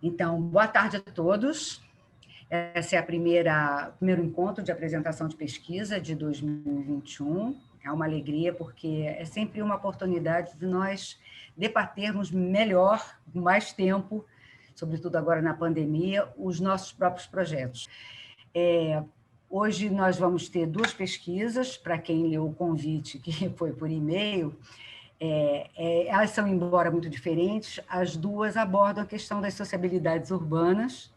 Então, boa tarde a todos. Esse é o primeiro encontro de apresentação de pesquisa de 2021. É uma alegria, porque é sempre uma oportunidade de nós debatermos melhor, com mais tempo, sobretudo agora na pandemia, os nossos próprios projetos. Hoje nós vamos ter duas pesquisas, para quem leu o convite, que foi por e-mail. Elas são, embora muito diferentes, as duas abordam a questão das sociabilidades urbanas,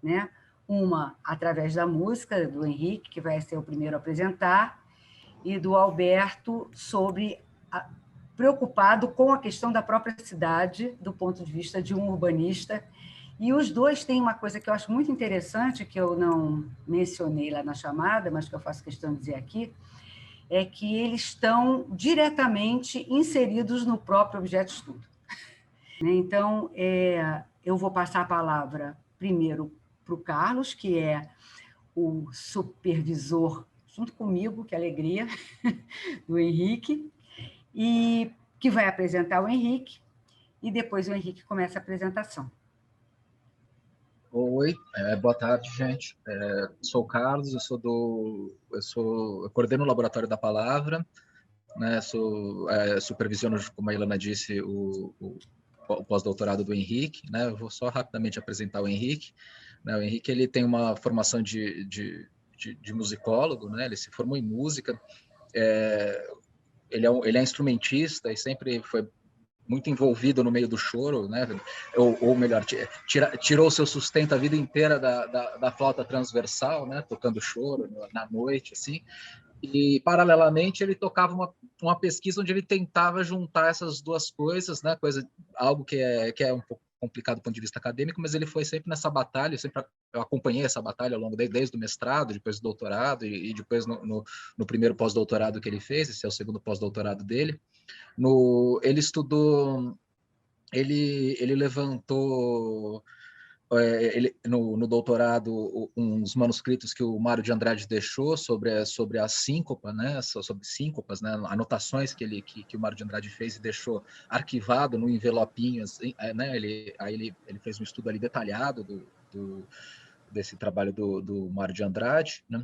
né? Uma através da música, do Henrique, que vai ser o primeiro a apresentar, e do Alberto, preocupado com a questão da própria cidade, do ponto de vista de um urbanista. E os dois têm uma coisa que eu acho muito interessante, que eu não mencionei lá na chamada, mas que eu faço questão de dizer aqui, é que eles estão diretamente inseridos no próprio objeto de estudo. Então, eu vou passar a palavra primeiro para o Carlos, que é o supervisor, junto comigo, que alegria, do Henrique, e que vai apresentar o Henrique, e depois o Henrique começa a apresentação. Oi, boa tarde, gente. Sou o Carlos, eu coordeno o Laboratório da Palavra, né? Supervisiono, como a Ilana disse, o pós-doutorado do Henrique, né? Eu vou só rapidamente apresentar o Henrique. Né? O Henrique, ele tem uma formação de musicólogo, né? Ele se formou em música, ele é instrumentista e sempre foi muito envolvido no meio do choro, né? Ou melhor, tirou seu sustento a vida inteira da flauta transversal, né? Tocando choro na noite, assim. E, paralelamente, ele tocava uma pesquisa onde ele tentava juntar essas duas coisas, né? Algo que é um pouco complicado do ponto de vista acadêmico, mas ele foi sempre nessa batalha, eu acompanhei essa batalha ao longo desde o mestrado, depois do doutorado e depois no primeiro pós-doutorado que ele fez, esse é o segundo pós-doutorado dele. Ele estudou, ele levantou no doutorado uns manuscritos que o Mário de Andrade deixou sobre a síncopa, né, sobre síncopas, né, anotações que o Mário de Andrade fez e deixou arquivado no envelopinho, assim, né, ele fez um estudo ali detalhado desse trabalho do Mário de Andrade, né?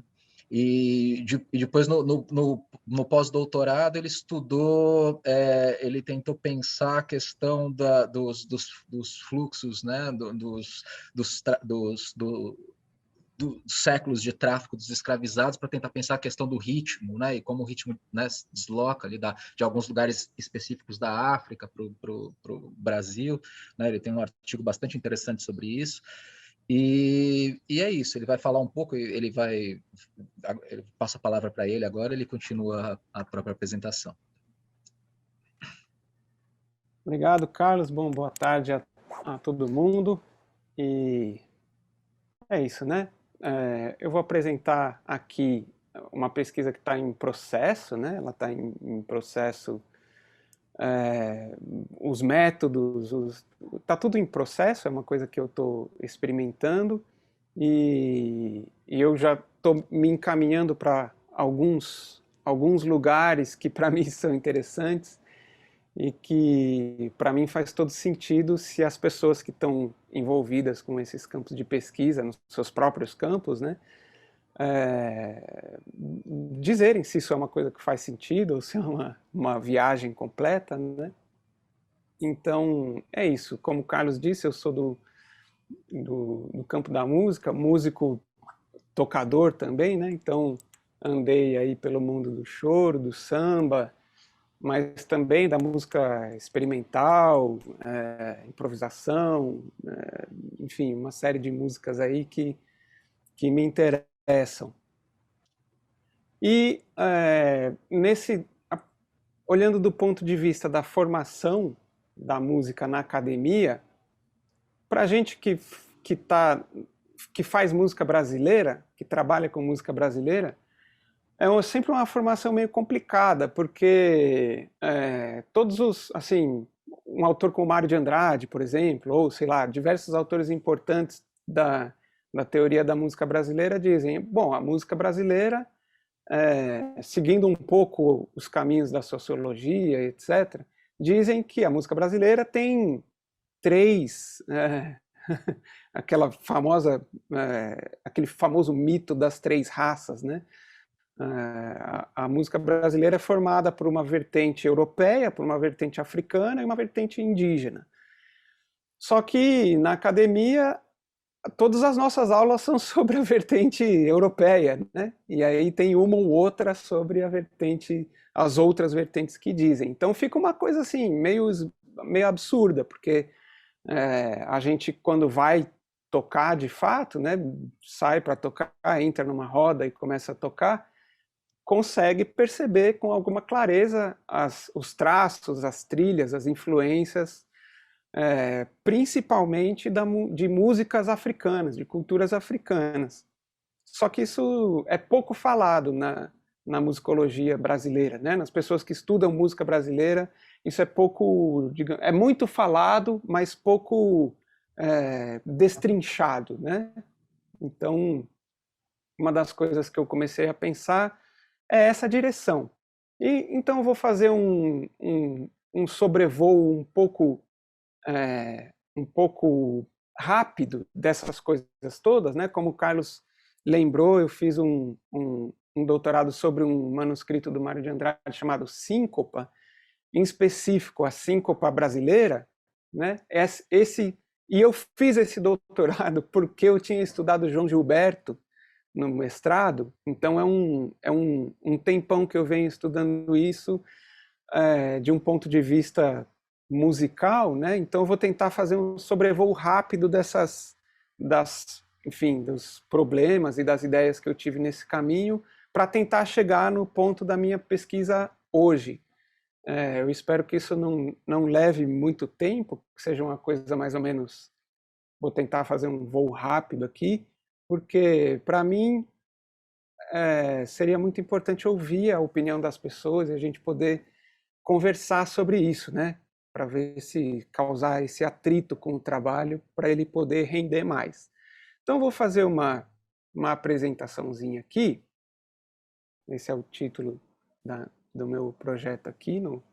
E depois, no pós-doutorado, ele estudou, ele tentou pensar a questão dos fluxos, né, dos séculos de tráfico dos escravizados, para tentar pensar a questão do ritmo, né, e como o ritmo, né, se desloca ali de alguns lugares específicos da África para o Brasil. Né, ele tem um artigo bastante interessante sobre isso. E é isso, ele vai falar um pouco, ele passa a palavra para ele agora, ele continua a própria apresentação. Obrigado, Carlos. Bom, boa tarde a todo mundo. E é isso, né? Eu vou apresentar aqui uma pesquisa que está em processo, né? Ela está em processo, os métodos, está tudo em processo, é uma coisa que eu estou experimentando e eu já estou me encaminhando para alguns lugares que para mim são interessantes e que para mim faz todo sentido se as pessoas que estão envolvidas com esses campos de pesquisa, nos seus próprios campos, né, dizerem se isso é uma coisa que faz sentido ou se é uma viagem completa, né? Então é isso, como o Carlos disse, eu sou do campo da música, músico tocador também, né? Então andei aí pelo mundo do choro, do samba, mas também da música experimental, improvisação, enfim, uma série de músicas aí que me interessam. E olhando do ponto de vista da formação da música na academia, para a gente que faz música brasileira, que trabalha com música brasileira, sempre uma formação meio complicada, porque assim, um autor como Mário de Andrade, por exemplo, ou sei lá, diversos autores importantes da teoria da música brasileira dizem, bom, a música brasileira, seguindo um pouco os caminhos da sociologia, etc., dizem que a música brasileira tem três aquela famosa, aquele famoso mito das 3 raças, né? A música brasileira é formada por uma vertente europeia, por uma vertente africana e uma vertente indígena. Só que na academia todas as nossas aulas são sobre a vertente europeia, né? E aí tem uma ou outra sobre as outras vertentes que dizem. Então fica uma coisa assim meio absurda, porque a gente quando vai tocar de fato, né? Sai para tocar, entra numa roda e começa a tocar, consegue perceber com alguma clareza os traços, as trilhas, as influências, principalmente de músicas africanas, de culturas africanas. Só que isso é pouco falado na musicologia brasileira, né? Nas pessoas que estudam música brasileira, isso é pouco, é muito falado, mas pouco destrinchado, né? Então, uma das coisas que eu comecei a pensar é essa direção. E então eu vou fazer um sobrevoo um pouco rápido dessas coisas todas, né? Como o Carlos lembrou, eu fiz um doutorado sobre um manuscrito do Mário de Andrade chamado Síncopa, em específico a síncopa brasileira, né? E eu fiz esse doutorado porque eu tinha estudado João Gilberto no mestrado, então é um tempão que eu venho estudando isso de um ponto de vista musical, né? Então eu vou tentar fazer um sobrevoo rápido dos problemas e das ideias que eu tive nesse caminho para tentar chegar no ponto da minha pesquisa hoje. Eu espero que isso não leve muito tempo, que seja uma coisa mais ou menos... Vou tentar fazer um voo rápido aqui, porque para mim seria muito importante ouvir a opinião das pessoas e a gente poder conversar sobre isso, né? Para ver se causar esse atrito com o trabalho, para ele poder render mais. Então eu vou fazer uma apresentaçãozinha aqui. Esse é o título do meu projeto aqui no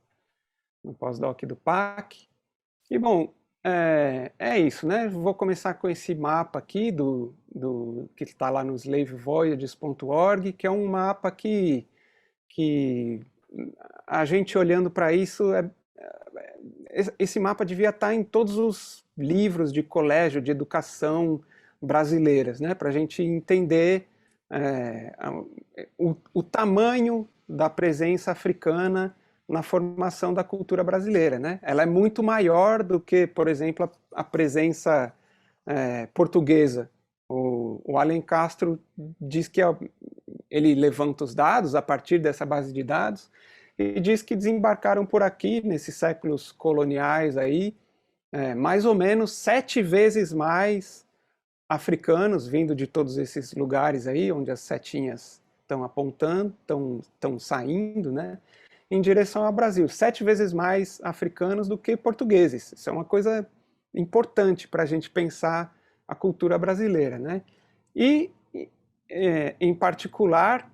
pós-doc do PAC. E bom, é isso, né? Vou começar com esse mapa aqui que está lá no slavevoyages.org, que é um mapa que a gente olhando para isso, esse mapa devia estar em todos os livros de colégio, de educação brasileiras, né? Para a gente entender o tamanho da presença africana na formação da cultura brasileira, né? Ela é muito maior do que, por exemplo, a presença portuguesa. O Alan Castro diz que ele levanta os dados a partir dessa base de dados e diz que desembarcaram por aqui, nesses séculos coloniais aí, mais ou menos 7 vezes mais africanos vindo de todos esses lugares aí, onde as setinhas estão apontando, estão saindo, né, em direção ao Brasil. 7 vezes mais africanos do que portugueses. Isso é uma coisa importante para a gente pensar a cultura brasileira, né? E, em particular,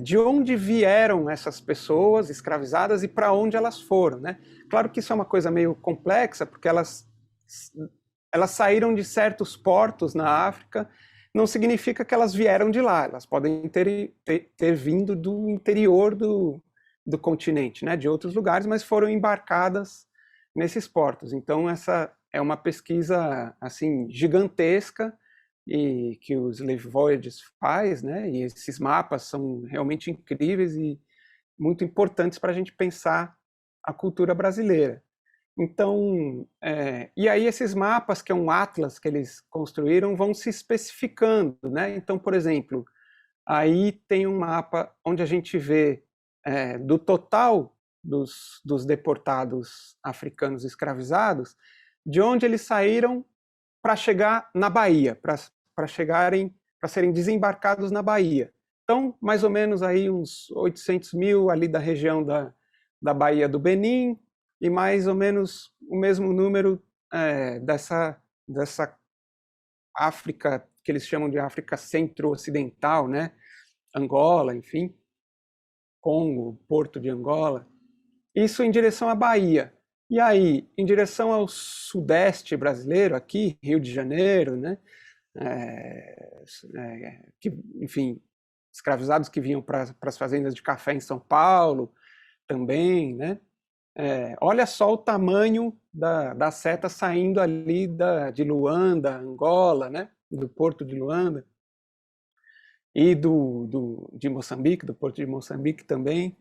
de onde vieram essas pessoas escravizadas e para onde elas foram, né? Claro que isso é uma coisa meio complexa, porque elas saíram de certos portos na África, não significa que elas vieram de lá, elas podem ter vindo do interior do continente, né, de outros lugares, mas foram embarcadas nesses portos. Então essa é uma pesquisa assim gigantesca e que os Slave Voyages faz, né, e esses mapas são realmente incríveis e muito importantes para a gente pensar a cultura brasileira. Então, e aí esses mapas, que é um atlas que eles construíram, vão se especificando, né? Então, por exemplo, aí tem um mapa onde a gente vê do total dos deportados africanos escravizados, de onde eles saíram para chegar na Bahia, para serem desembarcados na Bahia. Então, mais ou menos aí uns 800 mil ali da região da Baía do Benim, e mais ou menos o mesmo número dessa África, que eles chamam de África Centro-Ocidental, né? Angola, enfim, Congo, Porto de Angola. Isso em direção à Bahia. E aí, em direção ao sudeste brasileiro, aqui, Rio de Janeiro, né? Enfim, escravizados que vinham para as fazendas de café em São Paulo também, né? Olha só o tamanho da seta saindo ali de Luanda, Angola, né? Do porto de Luanda, e de Moçambique, do porto de Moçambique também.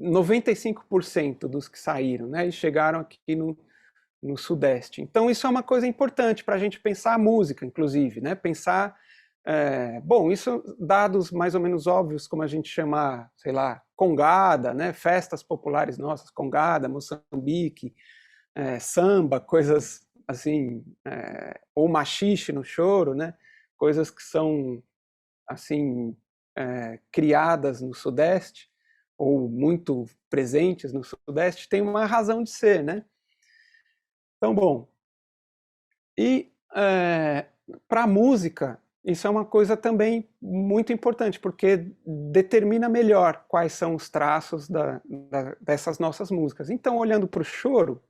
95% dos que saíram, né? E chegaram aqui no Sudeste. Então, isso é uma coisa importante para a gente pensar a música, inclusive, né? Pensar, bom, isso dados mais ou menos óbvios, como a gente chama, sei lá, congada, né? Festas populares nossas, congada, Moçambique, samba, coisas assim, ou machixe no choro, né? Coisas que são, assim, criadas no Sudeste, ou muito presentes no Sudeste, tem uma razão de ser, né? Então, bom, e para a música, isso é uma coisa também muito importante, porque determina melhor quais são os traços dessas nossas músicas. Então, olhando para o choro,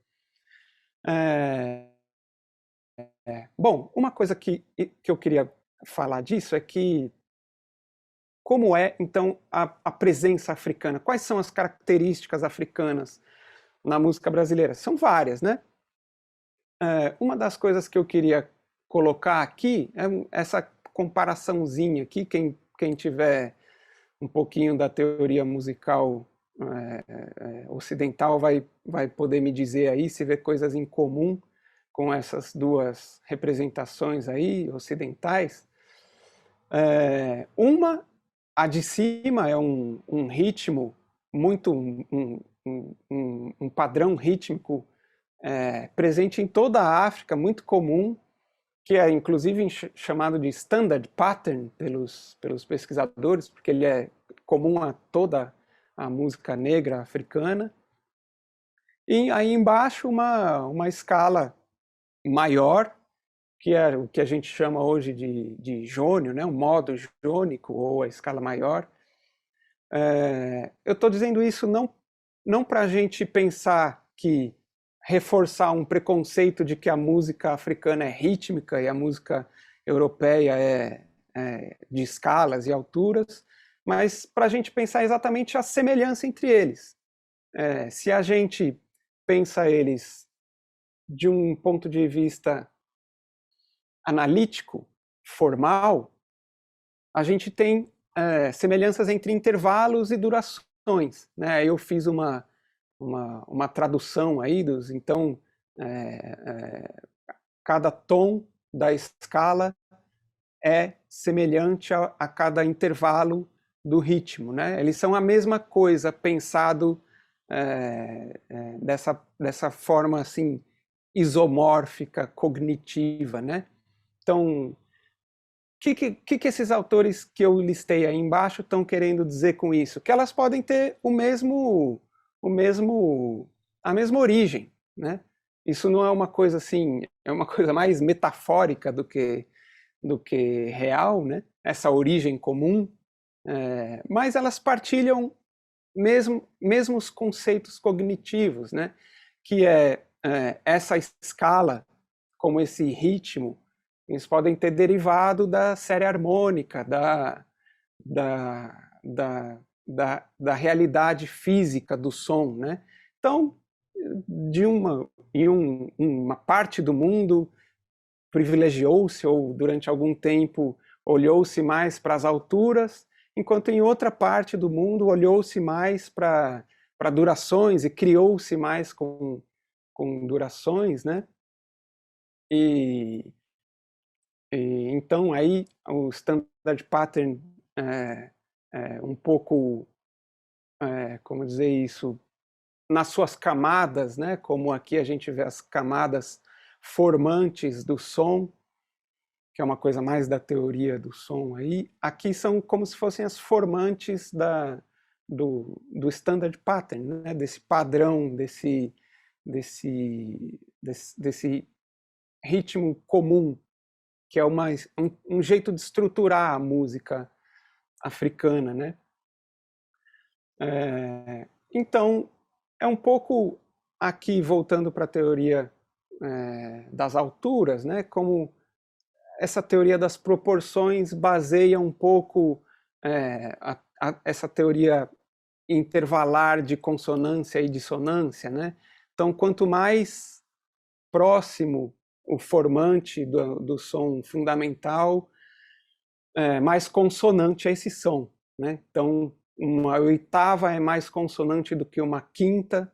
bom, uma coisa que eu queria falar disso é que como é, então, a presença africana? Quais são as características africanas na música brasileira? São várias, né? Uma das coisas que eu queria colocar aqui é essa comparaçãozinha aqui, quem tiver um pouquinho da teoria musical ocidental vai poder me dizer aí se vê coisas em comum com essas duas representações aí ocidentais. A de cima é um ritmo muito, um padrão rítmico presente em toda a África, muito comum, que é inclusive chamado de standard pattern pelos pesquisadores, porque ele é comum a toda a música negra africana. E aí embaixo uma escala maior, que é o que a gente chama hoje de jônio, né? Um modo jônico, ou a escala maior. Eu estou dizendo isso não para a gente pensar que reforçar um preconceito de que a música africana é rítmica e a música europeia é de escalas e alturas, mas para a gente pensar exatamente a semelhança entre eles. Se a gente pensa eles de um ponto de vista analítico, formal, a gente tem semelhanças entre intervalos e durações, né? Eu fiz uma tradução aí então cada tom da escala é semelhante a cada intervalo do ritmo, né? Eles são a mesma coisa pensado dessa forma assim isomórfica, cognitiva, né? Então, o que esses autores que eu listei aí embaixo estão querendo dizer com isso? Que elas podem ter a mesma origem, né? Isso não é uma coisa assim, é uma coisa mais metafórica do que real, né? Essa origem comum, mas elas partilham mesmos conceitos cognitivos, né? Que essa escala, como esse ritmo, eles podem ter derivado da série harmônica, da realidade física do som, né? Então, uma parte do mundo privilegiou-se ou durante algum tempo olhou-se mais para as alturas, enquanto em outra parte do mundo olhou-se mais para durações e criou-se mais com durações, né? E então aí o standard pattern um pouco, como dizer isso, nas suas camadas, né? Como aqui a gente vê as camadas formantes do som, que é uma coisa mais da teoria do som aí. Aqui são como se fossem as formantes do standard pattern, né? Desse padrão, desse ritmo comum, que é um jeito de estruturar a música africana, né? Então, é um pouco aqui, voltando para a teoria das alturas, né? Como essa teoria das proporções baseia um pouco essa teoria intervalar de consonância e dissonância, né? Então, quanto mais próximo o formante do som fundamental, mais consonante é esse som, né? Então, uma oitava é mais consonante do que uma quinta,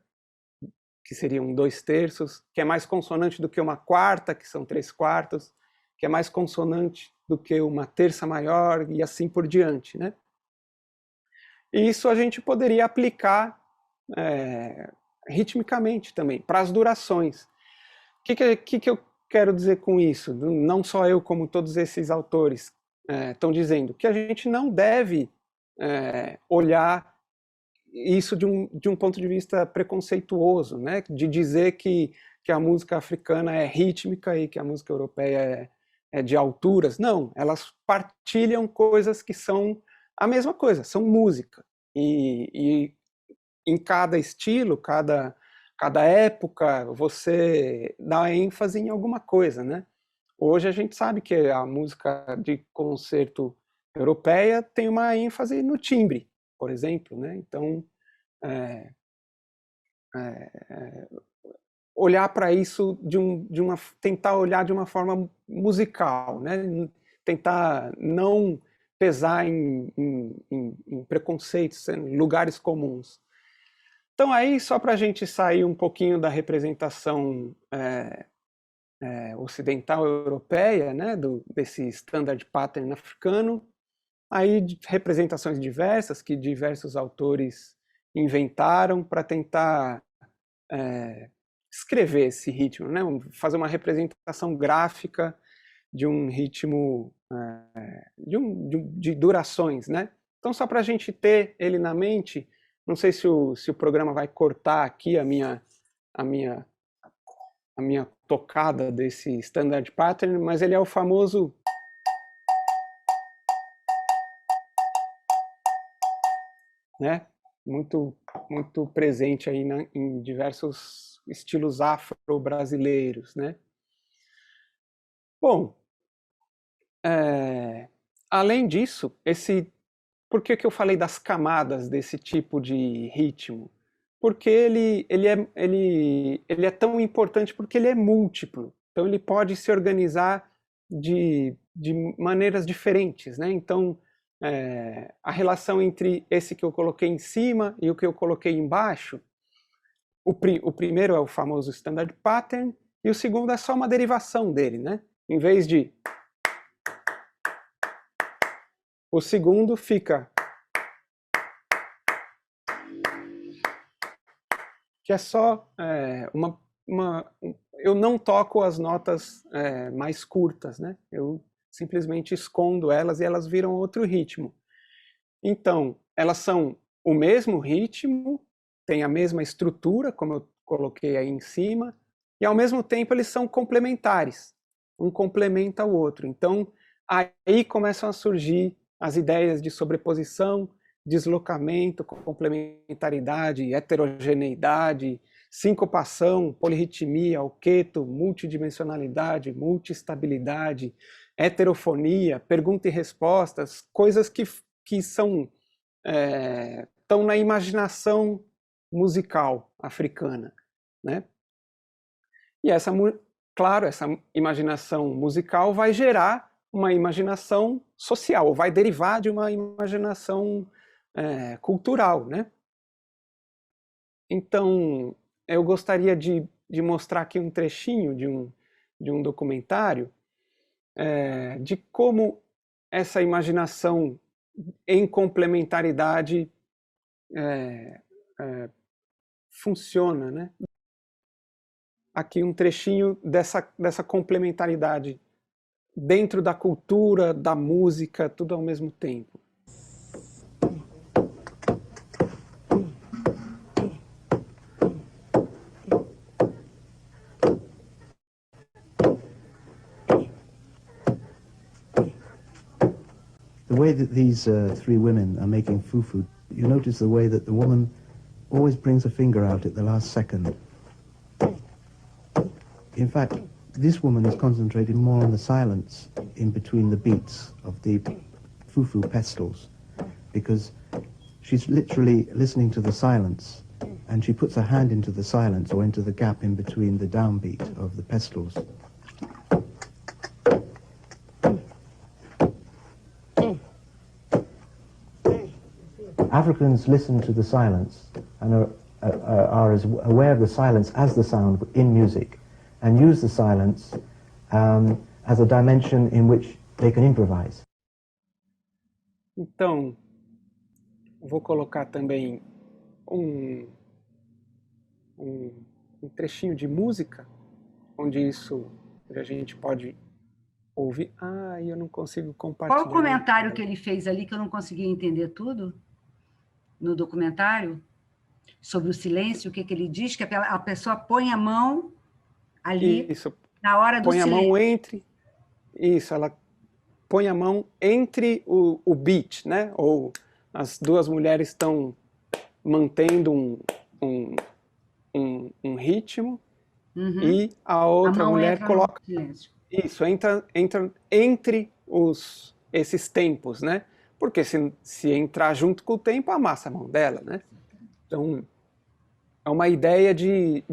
que seriam 2/3, que é mais consonante do que uma quarta, que são 3/4, que é mais consonante do que uma terça maior, e assim por diante, né? E isso a gente poderia aplicar ritmicamente também, para as durações. O que eu quero dizer com isso? Não só eu, como todos esses autores estão dizendo, que a gente não deve olhar isso de um ponto de vista preconceituoso, né? De dizer que a música africana é rítmica e que a música europeia é de alturas. Não, elas partilham coisas que são a mesma coisa, são música. E em cada estilo, cada época, você dá ênfase em alguma coisa, né? Hoje a gente sabe que a música de concerto europeia tem uma ênfase no timbre, por exemplo, né? Então, olhar para isso tentar olhar de uma forma musical, né? Tentar não pesar em preconceitos, em lugares comuns. Então aí, só para a gente sair um pouquinho da representação ocidental europeia, né, desse standard pattern africano, aí representações diversas que diversos autores inventaram para tentar escrever esse ritmo, né, fazer uma representação gráfica de um ritmo de durações, né? Então, só para a gente ter ele na mente, não sei se o programa vai cortar aqui a minha tocada desse standard pattern, mas ele é o famoso né? Muito presente aí em diversos estilos afro-brasileiros, né? Bom, além disso, por que eu falei das camadas desse tipo de ritmo? Porque ele é tão importante porque ele é múltiplo. Então ele pode se organizar de maneiras diferentes, né? Então a relação entre esse que eu coloquei em cima e o que eu coloquei embaixo, o primeiro é o famoso standard pattern e o segundo é só uma derivação dele, né? Em vez de o segundo fica que é só eu não toco as notas mais curtas, né? Eu simplesmente escondo elas e elas viram outro ritmo. Então, elas são o mesmo ritmo, tem a mesma estrutura, como eu coloquei aí em cima, e ao mesmo tempo eles são complementares. Um complementa o outro. Então, aí começam a surgir as ideias de sobreposição, deslocamento, complementaridade, heterogeneidade, sincopação, polirritmia, alqueto, multidimensionalidade, multiestabilidade, heterofonia, pergunta e respostas, coisas que são estão na imaginação musical africana, né? E claro, essa imaginação musical vai gerar uma imaginação social, ou vai derivar de uma imaginação cultural, né? Então, eu gostaria de mostrar aqui um trechinho de um documentário de como essa imaginação em complementaridade funciona, né? Aqui um trechinho dessa complementaridade dentro da cultura, da música, tudo ao mesmo tempo. The way that these three women are making fufu, you notice the way that the woman always brings a finger out at the last second. In fact, this woman is concentrating more on the silence in between the beats of the fufu pestles, because she's literally listening to the silence, and she puts her hand into the silence or into the gap in between the downbeat of the pestles. Africans listen to the silence and are as aware of the silence as the sound in music, and use the silence as a dimension in which they can improvise. Então, vou colocar também um trechinho de música, onde a gente pode ouvir. Ah, eu não consigo compartilhar. Qual o comentário que ele fez ali que eu não consegui entender tudo? No documentário? Sobre o silêncio, o que ele diz? Que a pessoa põe a mão ali, isso, na hora do silêncio. Põe a mão entre... Isso, ela põe a mão entre o beat, né? Ou as duas mulheres estão mantendo um ritmo, e a outra mulher coloca... Isso, entra entre esses tempos, né? Porque se entrar junto com o tempo, amassa a mão dela, né? Então, é uma ideia de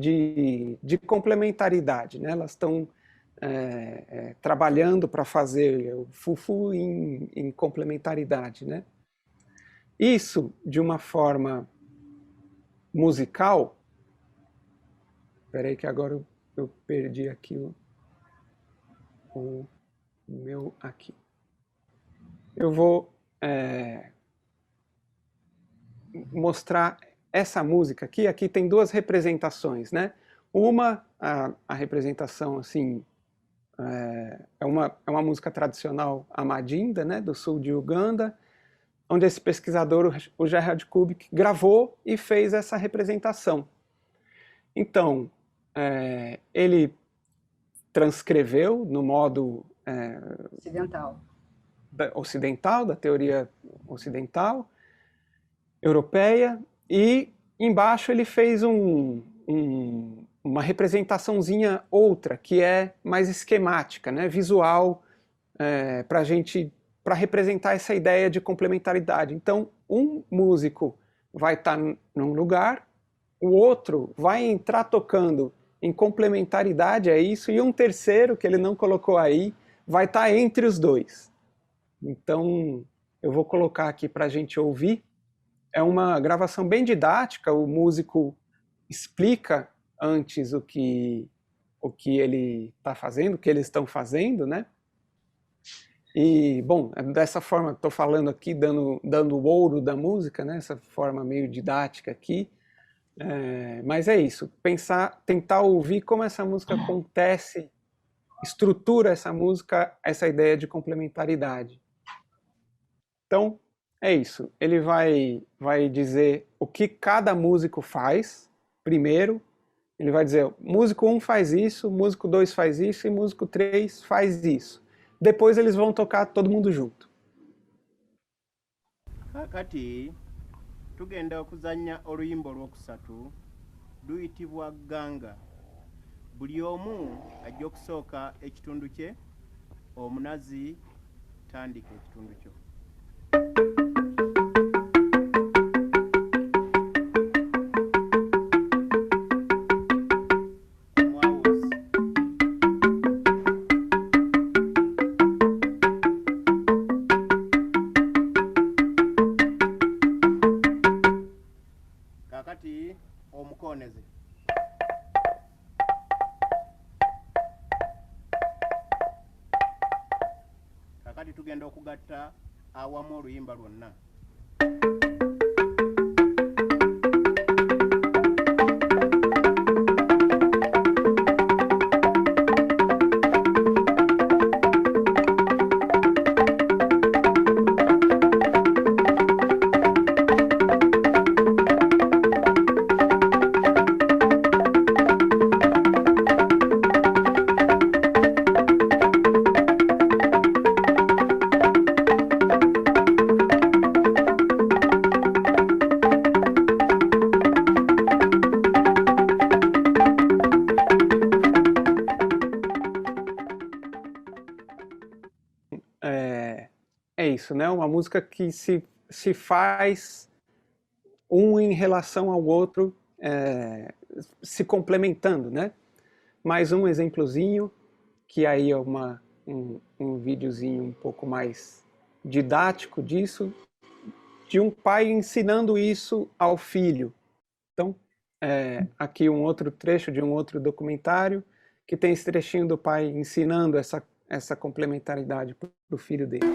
complementaridade, né? Elas estão trabalhando para fazer o fufu em complementaridade, né? Isso, de uma forma musical... Espera aí que agora eu perdi aqui o meu aqui. Eu vou mostrar essa música aqui. Aqui tem duas representações, né? Uma, a representação assim, é uma música tradicional amadinda, né, do sul de Uganda, onde esse pesquisador, o Gerard Kubik, gravou e fez essa representação. Então, ele transcreveu no modo ocidental, da teoria ocidental, europeia, e embaixo ele fez uma representaçãozinha outra, que é mais esquemática, né, visual, para representar essa ideia de complementaridade. Então, um músico vai estar num lugar, o outro vai entrar tocando em complementaridade a isso, e um terceiro, que ele não colocou aí, vai estar entre os dois. Então, eu vou colocar aqui para a gente ouvir. É uma gravação bem didática, o músico explica antes o que ele está fazendo, o que eles estão fazendo, né? E, bom, dessa forma, estou falando aqui, dando o ouro da música, né? Essa forma meio didática aqui. Mas é isso, tentar ouvir como essa música acontece, estrutura essa música, essa ideia de complementaridade. Então, é isso. Ele vai dizer o que cada músico faz, primeiro. Ele vai dizer, músico 1 faz isso, músico 2 faz isso, e músico 3 faz isso. Depois eles vão tocar todo mundo junto. Kakati, tugenda okuzannya oluyimba olwokusatu luyitibwa Ganga. Buli omu ajja okusooka ekitundu kye, omunazi tandika ekitundu kyo. Kakati omukoneze. Kakati tugenda okugatta awamu oluyimba lwonna. é isso, né? Uma música que se faz um em relação ao outro, se complementando, né? Mais um exemplozinho, que aí é um videozinho um pouco mais didático disso, de um pai ensinando isso ao filho. Então, aqui um outro trecho de um outro documentário, que tem esse trechinho do pai ensinando essa complementaridade para o filho dele.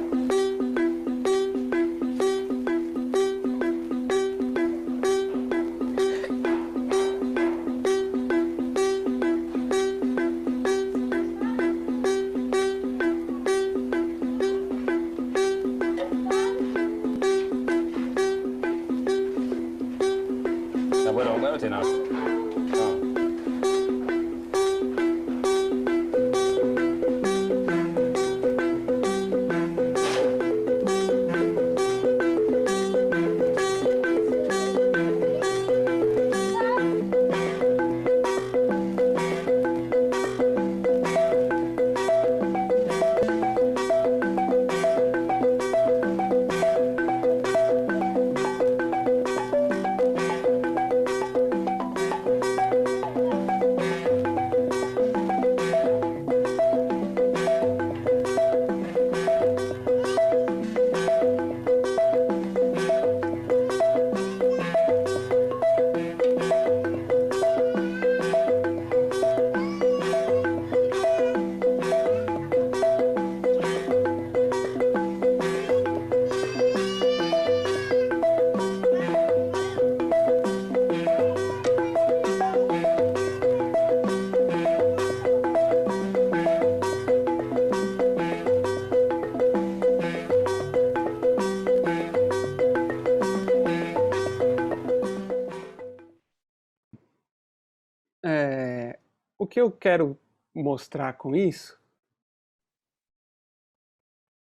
O que eu quero mostrar com isso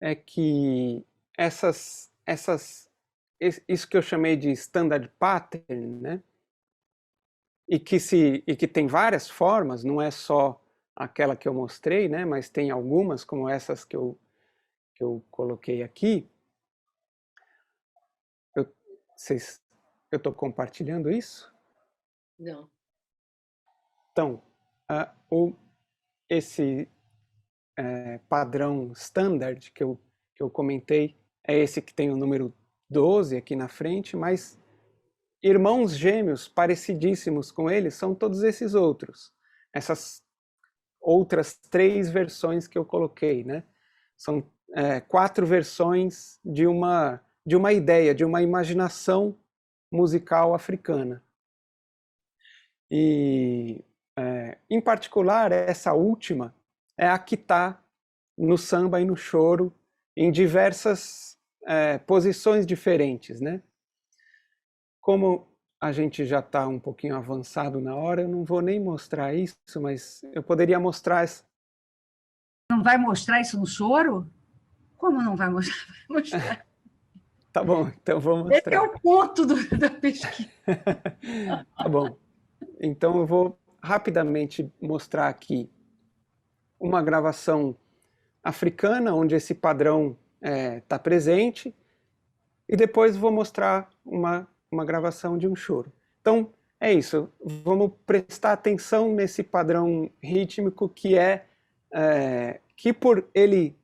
é que isso que eu chamei de standard pattern, né? E que tem várias formas, não é só aquela que eu mostrei, né? Mas tem algumas, como essas que eu coloquei aqui. Eu estou compartilhando isso? Não. Então, esse padrão standard que eu comentei é esse que tem o número 12 aqui na frente, mas irmãos gêmeos parecidíssimos com ele são todos esses outros. Essas outras 3 versões que eu coloquei, né? São 4 versões de uma ideia, de uma imaginação musical africana. E, em particular, essa última é a que está no samba e no choro em diversas posições diferentes, né? Como a gente já está um pouquinho avançado na hora, eu não vou nem mostrar isso, mas eu poderia mostrar... Não vai mostrar isso no choro? Como não vai mostrar? Vai mostrar. Tá bom, então vou mostrar. Esse é o ponto da pesquisa. Tá bom. Então eu vou rapidamente mostrar aqui uma gravação africana, onde esse padrão está presente, e depois vou mostrar uma gravação de um choro. Então, é isso. Vamos prestar atenção nesse padrão rítmico que por ele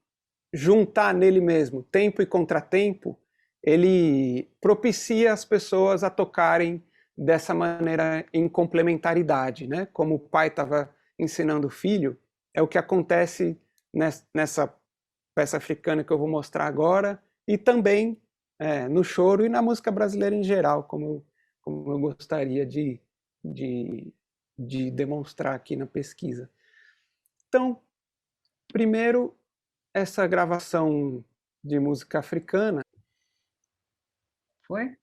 juntar nele mesmo tempo e contratempo, ele propicia as pessoas a tocarem dessa maneira em complementaridade, né? Como o pai estava ensinando o filho, é o que acontece nessa peça africana que eu vou mostrar agora, e também no choro e na música brasileira em geral, como eu gostaria de demonstrar aqui na pesquisa. Então, primeiro, essa gravação de música africana. Foi?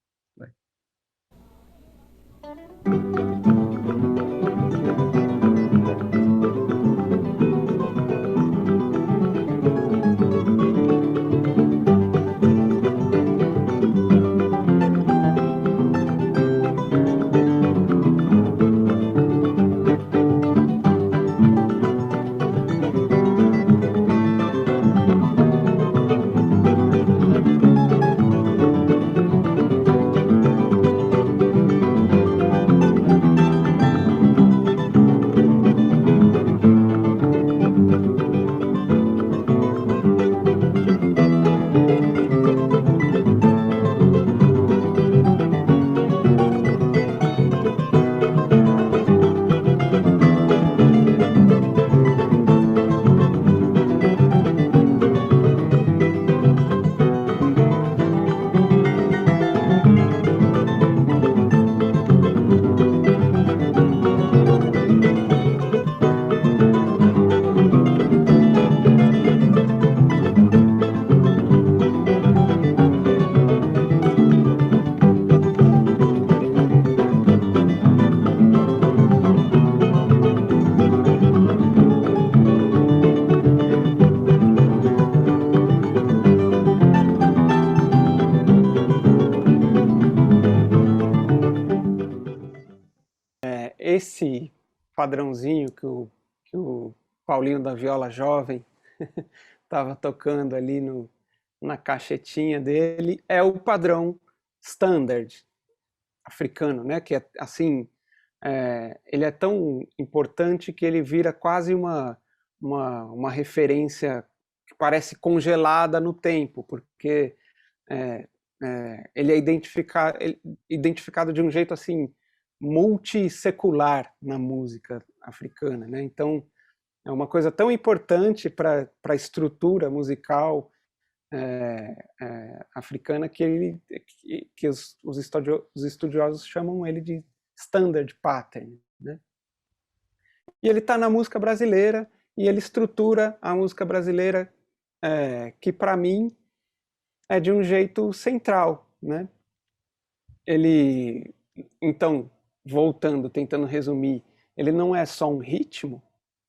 esse padrãozinho que o Paulinho da Viola Jovem estava tocando ali na caixetinha dele, é o padrão standard africano, né? Que é assim, ele é tão importante que ele vira quase uma referência que parece congelada no tempo, porque ele é identificado de um jeito assim multissecular na música africana, né? Então é uma coisa tão importante para a estrutura musical africana que os estudiosos chamam ele de standard pattern, né? E ele está na música brasileira e ele estrutura a música brasileira que para mim é de um jeito central, né? Ele, então, voltando, tentando resumir, ele não é só um ritmo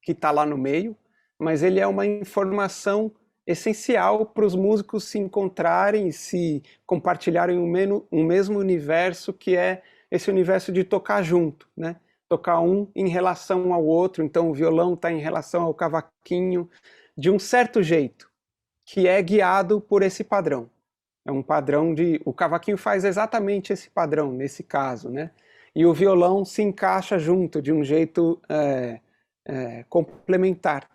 que está lá no meio, mas ele é uma informação essencial para os músicos se encontrarem e se compartilharem um mesmo universo, que é esse universo de tocar junto, né? Tocar um em relação ao outro, então o violão está em relação ao cavaquinho, de um certo jeito, que é guiado por esse padrão. É um padrão o cavaquinho faz exatamente esse padrão, nesse caso, né? E o violão se encaixa junto, de um jeito complementar.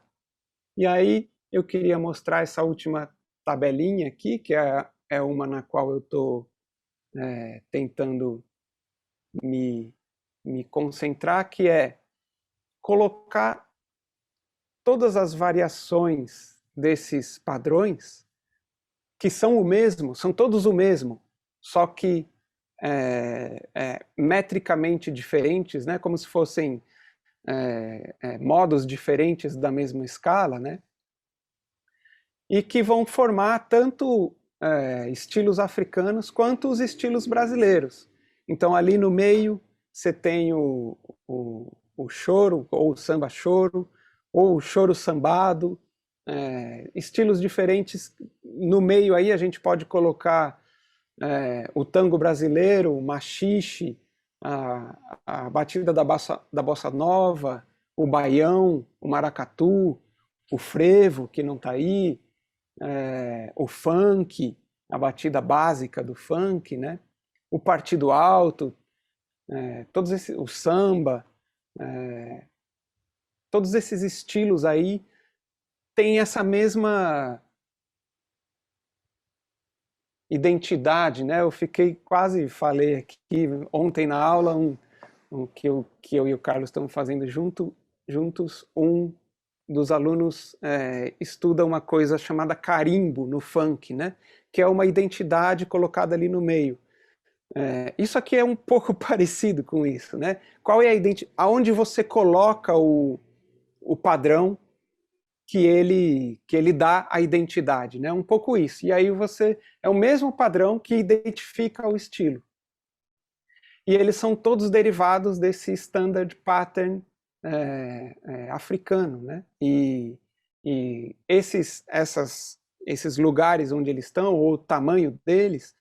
E aí eu queria mostrar essa última tabelinha aqui, que é uma na qual eu estou tentando me concentrar, que é colocar todas as variações desses padrões, que são o mesmo, são todos o mesmo, só que metricamente diferentes, né? Como se fossem modos diferentes da mesma escala, né? E que vão formar tanto estilos africanos quanto os estilos brasileiros. Então ali no meio você tem o choro, ou o samba choro, ou o choro sambado, estilos diferentes. No meio aí a gente pode colocar o tango brasileiro, o machixe, a batida da bossa nova, o baião, o maracatu, o frevo, que não está aí, o funk, a batida básica do funk, né? O partido alto, o samba, todos esses estilos aí têm essa mesma identidade, né? Eu falei aqui ontem na aula, que eu e o Carlos estamos fazendo juntos, um dos alunos estuda uma coisa chamada carimbo no funk, né? Que é uma identidade colocada ali no meio. Isso aqui é um pouco parecido com isso, né? Qual é a identidade? Aonde você coloca o padrão que ele dá a identidade, né? Um pouco isso. E aí é o mesmo padrão que identifica o estilo. E eles são todos derivados desse standard pattern africano, né? E esses lugares onde eles estão, ou o tamanho deles,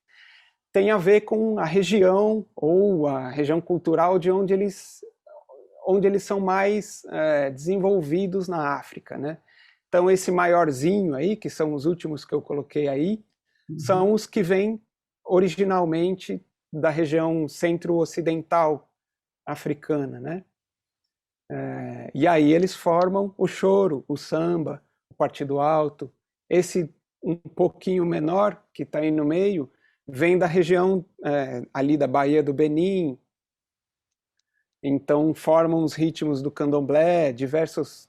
tem a ver com a região ou a região cultural de onde eles são mais desenvolvidos na África, né? Então esse maiorzinho aí, que são os últimos que eu coloquei aí, são os que vêm originalmente da região centro-ocidental africana, né? E aí eles formam o choro, o samba, o partido alto. Esse um pouquinho menor, que está aí no meio, vem da região ali da Baía do Benin. Então formam os ritmos do candomblé, diversos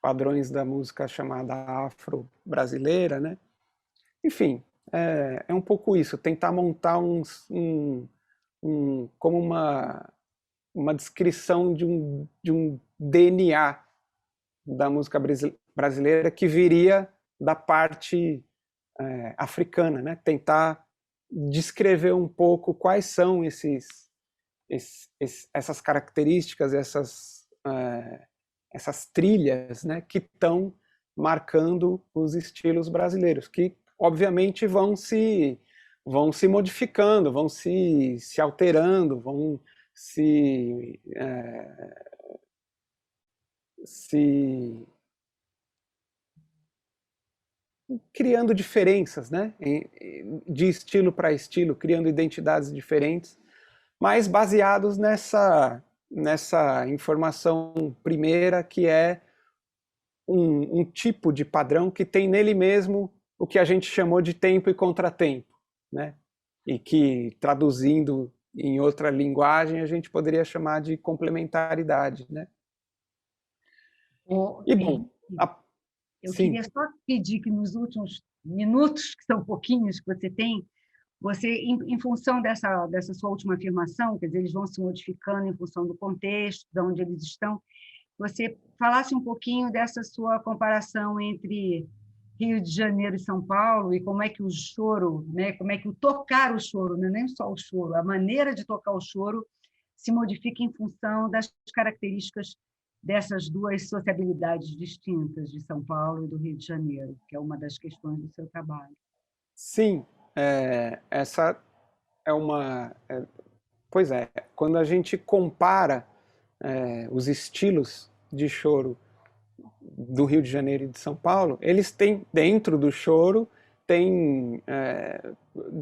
padrões da música chamada afro-brasileira, né? Enfim, é um pouco isso, tentar montar como uma descrição de um DNA da música brasileira que viria da parte africana, né? Tentar descrever um pouco quais são essas características, essas trilhas, né, que estão marcando os estilos brasileiros, que obviamente vão se modificando, vão se alterando, vão se criando diferenças, né? De estilo para estilo, criando identidades diferentes, mas baseados nessa informação primeira, que é um tipo de padrão que tem nele mesmo o que a gente chamou de tempo e contratempo, né? E que, traduzindo em outra linguagem, a gente poderia chamar de complementaridade, né? E bom, eu sim. queria só pedir que nos últimos minutos, que são pouquinhos que você tem, você, em função dessa sua última afirmação, quer dizer, eles vão se modificando em função do contexto, de onde eles estão, você falasse um pouquinho dessa sua comparação entre Rio de Janeiro e São Paulo, e como é que o choro, né, como é que o tocar o choro, não é nem só o choro, a maneira de tocar o choro se modifica em função das características dessas duas sociabilidades distintas, de São Paulo e do Rio de Janeiro, que é uma das questões do seu trabalho. Sim, essa é uma... pois é, quando a gente compara os estilos de choro do Rio de Janeiro e de São Paulo, eles têm, dentro do choro, tem,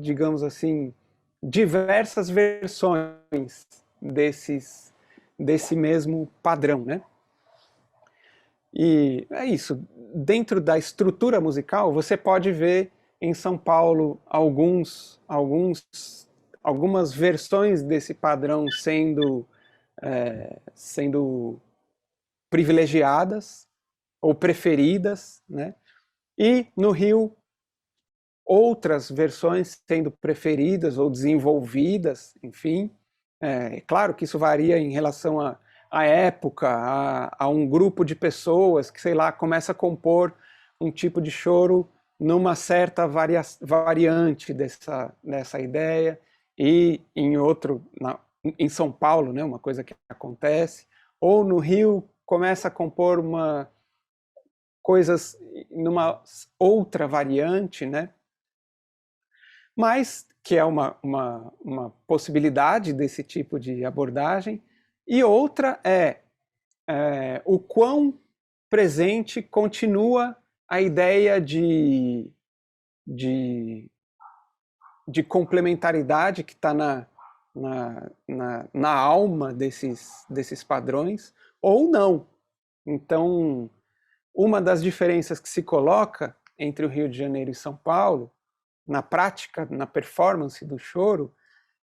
digamos assim, diversas versões desse mesmo padrão, né? E é isso, dentro da estrutura musical, você pode ver em São Paulo algumas versões desse padrão sendo privilegiadas ou preferidas, né? E no Rio, outras versões sendo preferidas ou desenvolvidas, enfim. Claro que isso varia em relação à época, a um grupo de pessoas que, sei lá, começa a compor um tipo de choro numa certa variante dessa ideia, e em São Paulo, né, uma coisa que acontece, ou no Rio começa a compor coisas numa outra variante, né? Mas que é uma possibilidade desse tipo de abordagem, e outra o quão presente continua a ideia de complementaridade que está na alma desses padrões, ou não. Então, uma das diferenças que se coloca entre o Rio de Janeiro e São Paulo, na prática, na performance do choro,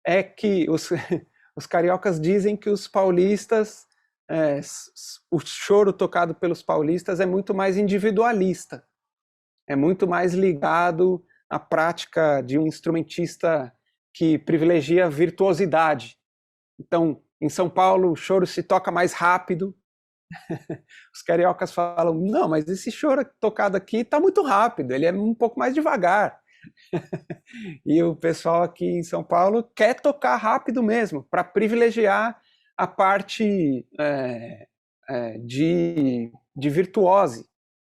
é que os cariocas dizem que os paulistas, o choro tocado pelos paulistas é muito mais individualista, é muito mais ligado à prática de um instrumentista que privilegia a virtuosidade. Então, em São Paulo, o choro se toca mais rápido. Os cariocas falam, não, mas esse choro tocado aqui está muito rápido, ele é um pouco mais devagar. E o pessoal aqui em São Paulo quer tocar rápido mesmo, para privilegiar a parte de virtuose,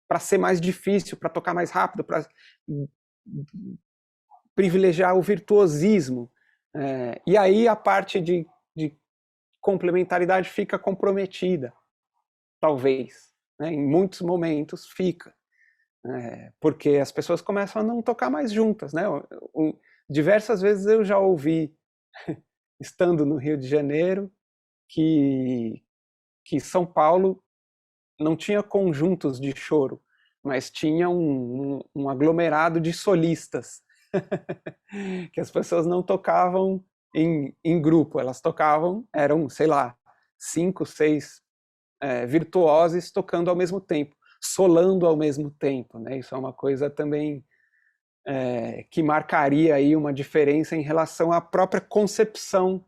para ser mais difícil, para tocar mais rápido, para privilegiar o virtuosismo. E aí a parte de complementaridade fica comprometida, talvez, né? Em muitos momentos fica. Porque as pessoas começam a não tocar mais juntas, né? Diversas vezes eu já ouvi, estando no Rio de Janeiro, que São Paulo não tinha conjuntos de choro, mas tinha um aglomerado de solistas, que as pessoas não tocavam em grupo, elas tocavam, eram, sei lá, 5, 6 virtuosos tocando ao mesmo tempo, solando ao mesmo tempo, né? Isso é uma coisa também que marcaria aí uma diferença em relação à própria concepção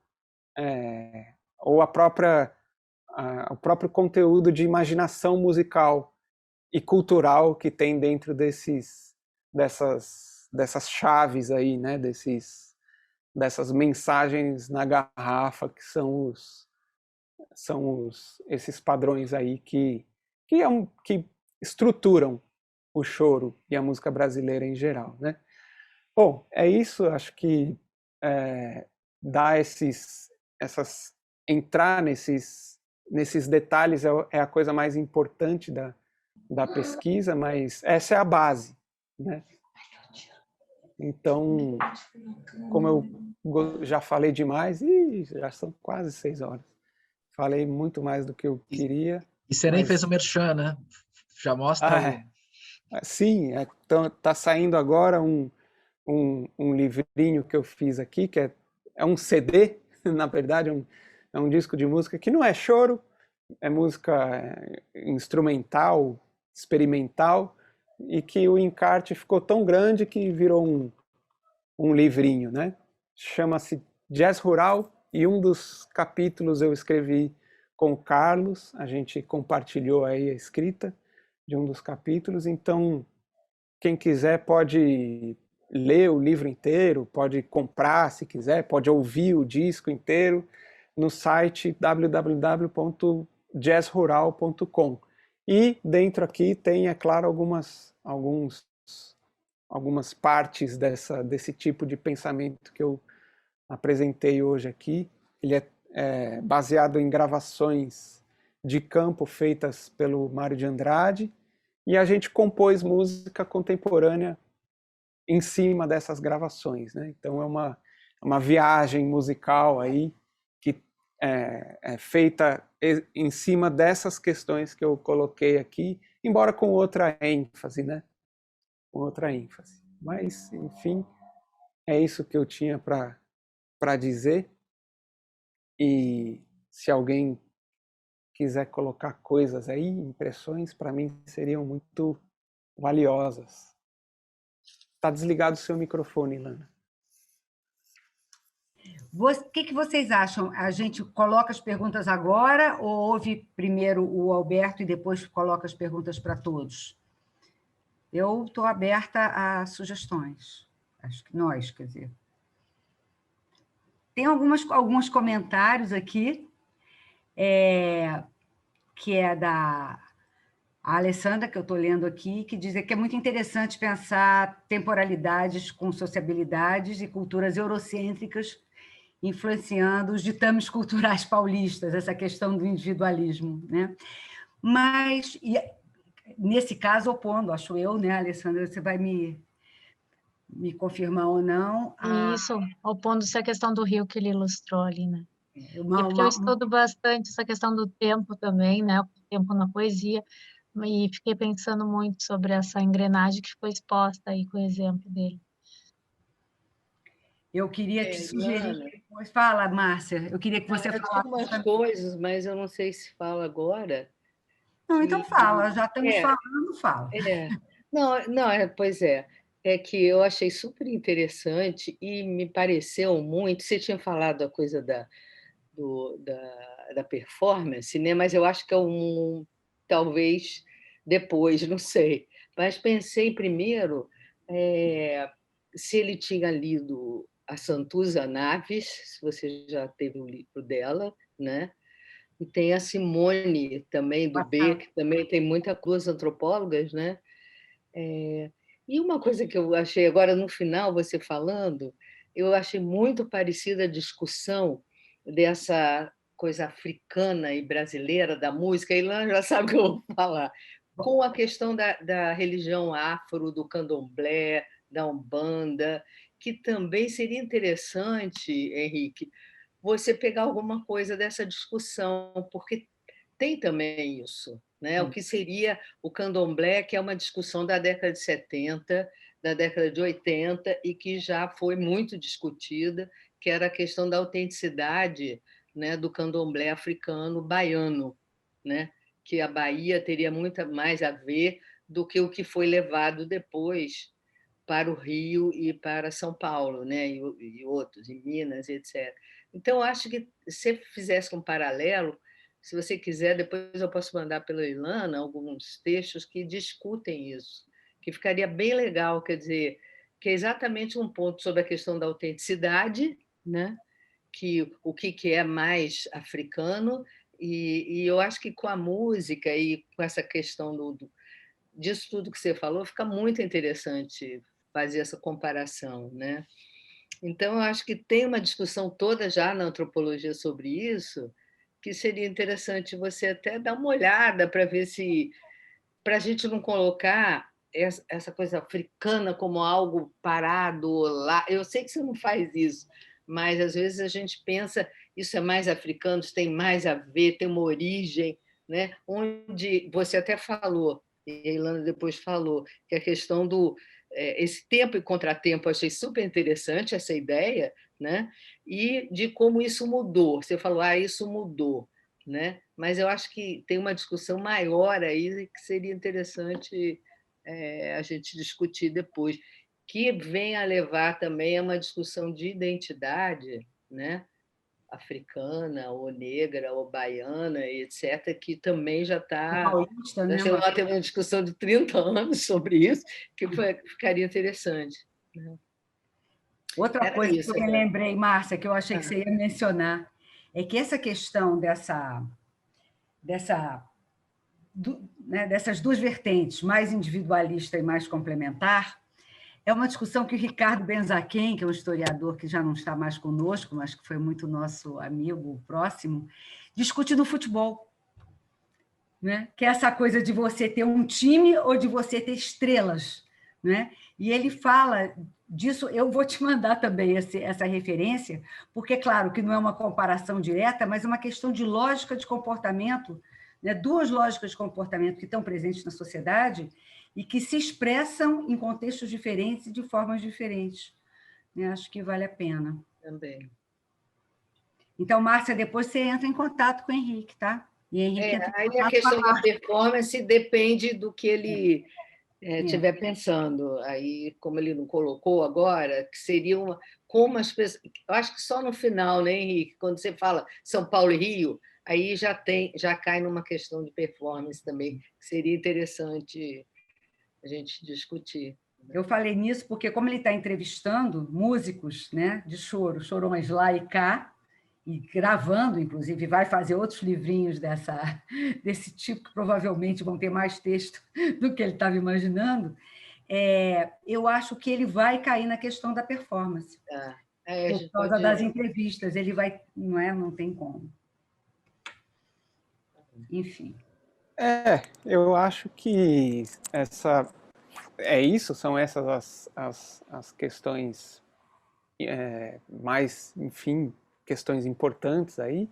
ou ao próprio conteúdo de imaginação musical e cultural que tem dentro dessas chaves aí, né? Dessas mensagens na garrafa que são esses padrões aí que estruturam o choro e a música brasileira em geral, né? Bom, é isso, acho que dá essas entrar nesses detalhes é a coisa mais importante da pesquisa, mas essa é a base, né? Então, como eu já falei demais, já são quase 6 horas. Falei muito mais do que eu queria. E você nem fez o merchan, né? Já mostra Sim, então tá saindo agora um livrinho que eu fiz aqui, que é um CD, na verdade, é um disco de música que não é choro, é música instrumental, experimental, e que o encarte ficou tão grande que virou um livrinho, né? Chama-se Jazz Rural, e um dos capítulos eu escrevi com o Carlos, a gente compartilhou aí a escrita de um dos capítulos, então quem quiser pode ler o livro inteiro, pode comprar se quiser, pode ouvir o disco inteiro no site www.jazzrural.com. E dentro aqui tem, é claro, algumas partes desse tipo de pensamento que eu apresentei hoje aqui. Ele é baseado em gravações de campo feitas pelo Mário de Andrade, e a gente compôs música contemporânea em cima dessas gravações, né? Então é uma viagem musical aí que é feita em cima dessas questões que eu coloquei aqui, embora com outra ênfase, né? Com outra ênfase. Mas, enfim, é isso que eu tinha para dizer. E se alguém quiser colocar coisas aí, impressões, para mim seriam muito valiosas. Está desligado o seu microfone, Lana. O que vocês acham? A gente coloca as perguntas agora ou ouve primeiro o Alberto e depois coloca as perguntas para todos? Eu estou aberta a sugestões. Acho que nós, quer dizer. Tem alguns comentários aqui, que é da Alessandra, que eu estou lendo aqui, que diz que é muito interessante pensar temporalidades com sociabilidades e culturas eurocêntricas influenciando os ditames culturais paulistas, essa questão do individualismo, né? Mas, nesse caso, opondo, acho eu, né, Alessandra, você vai me confirmar ou não. Isso, opondo-se à questão do rio que ele ilustrou ali, né? Uma, porque eu estudo bastante essa questão do tempo também, né? O tempo na poesia, e fiquei pensando muito sobre essa engrenagem que foi exposta aí com o exemplo dele. Eu queria te sugerir... Fala, Márcia, eu queria que você falasse... algumas coisas, mas eu não sei se fala agora. Não, então fala, já estamos falando, fala. Pois é. É que eu achei super interessante e me pareceu muito... Você tinha falado a coisa da performance, né? Mas eu acho que é talvez depois, não sei. Mas pensei primeiro se ele tinha lido a Santuza Naves, se você já teve o livro dela, né? E tem a Simone também, do B, que também tem duas antropólogas, né? E uma coisa que eu achei agora no final, você falando, eu achei muito parecida a discussão dessa coisa africana e brasileira da música, e lá já sabe o que eu vou falar, com a questão da religião afro, do candomblé, da Umbanda, que também seria interessante, Henrique, você pegar alguma coisa dessa discussão, porque tem também isso, né? O que seria o candomblé, que é uma discussão da década de 70, da década de 80, e que já foi muito discutida, que era a questão da autenticidade, né, do candomblé africano baiano, né? Que a Bahia teria muito mais a ver do que o que foi levado depois para o Rio e para São Paulo, né? E outros, em Minas, etc. Então, acho que se fizesse um paralelo, se você quiser, depois eu posso mandar pela Ilana alguns textos que discutem isso, que ficaria bem legal, quer dizer, que é exatamente um ponto sobre a questão da autenticidade, né? Que o que é mais africano, e eu acho que com a música e com essa questão disso tudo que você falou, fica muito interessante fazer essa comparação, né? Então, eu acho que tem uma discussão toda já na antropologia sobre isso, que seria interessante você até dar uma olhada para ver se, para a gente não colocar essa coisa africana como algo parado lá. Eu sei que você não faz isso, mas às vezes a gente pensa isso é mais africano, isso tem mais a ver, tem uma origem, né? Onde você até falou, e a Ilana depois falou, que a questão do esse tempo e contratempo, achei super interessante essa ideia, né? E de como isso mudou. Você falou, isso mudou, né? Mas eu acho que tem uma discussão maior aí que seria interessante a gente discutir depois, que vem a levar também a uma discussão de identidade, né? Africana, ou negra, ou baiana, etc., que também já está. Paulista, né, Sei lá, tem uma discussão de 30 anos sobre isso, que ficaria interessante. Outra coisa que eu me lembrei, Márcia, que eu achei que você ia mencionar, é que essa questão dessas duas vertentes, mais individualista e mais complementar, é uma discussão que o Ricardo Benzaquem, que é um historiador que já não está mais conosco, mas que foi muito nosso amigo próximo, discute no futebol. Né? Que é essa coisa de você ter um time ou de você ter estrelas. Né? E ele fala disso, eu vou te mandar também essa referência, porque, claro, que não é uma comparação direta, mas é uma questão de lógica de comportamento, né? Duas lógicas de comportamento que estão presentes na sociedade e que se expressam em contextos diferentes e de formas diferentes. Né? Acho que vale a pena. Também. Então, Márcia, depois você entra em contato com o Henrique, tá? E Henrique aí a questão da performance depende do que ele estiver pensando. Aí, como ele não colocou agora, que seria como as pessoas. Eu acho que só no final, né, Henrique? Quando você fala São Paulo e Rio, aí já cai numa questão de performance também, que seria interessante a gente discutir. Eu falei nisso porque, como ele está entrevistando músicos, né, de choro, chorões lá e cá, e gravando, inclusive, vai fazer outros livrinhos desse tipo, que provavelmente vão ter mais texto do que ele estava imaginando, eu acho que ele vai cair na questão da performance. Por causa das entrevistas, ele vai... Não tem como. Enfim. Eu acho que são essas as questões mais, enfim, questões importantes aí,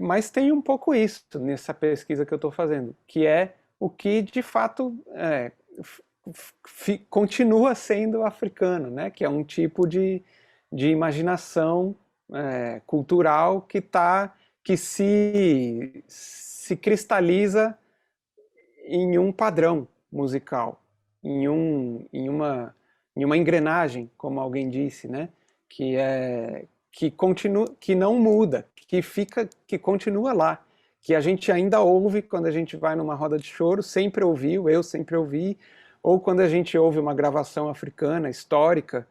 mas tem um pouco isso nessa pesquisa que eu estou fazendo, que é o que de fato continua sendo africano, né? Que é um tipo de imaginação cultural que se cristaliza em um padrão musical, em uma engrenagem, como alguém disse, né? Que não muda, que continua lá, que a gente ainda ouve quando a gente vai numa roda de choro, sempre ouviu, eu sempre ouvi, ou quando a gente ouve uma gravação africana histórica,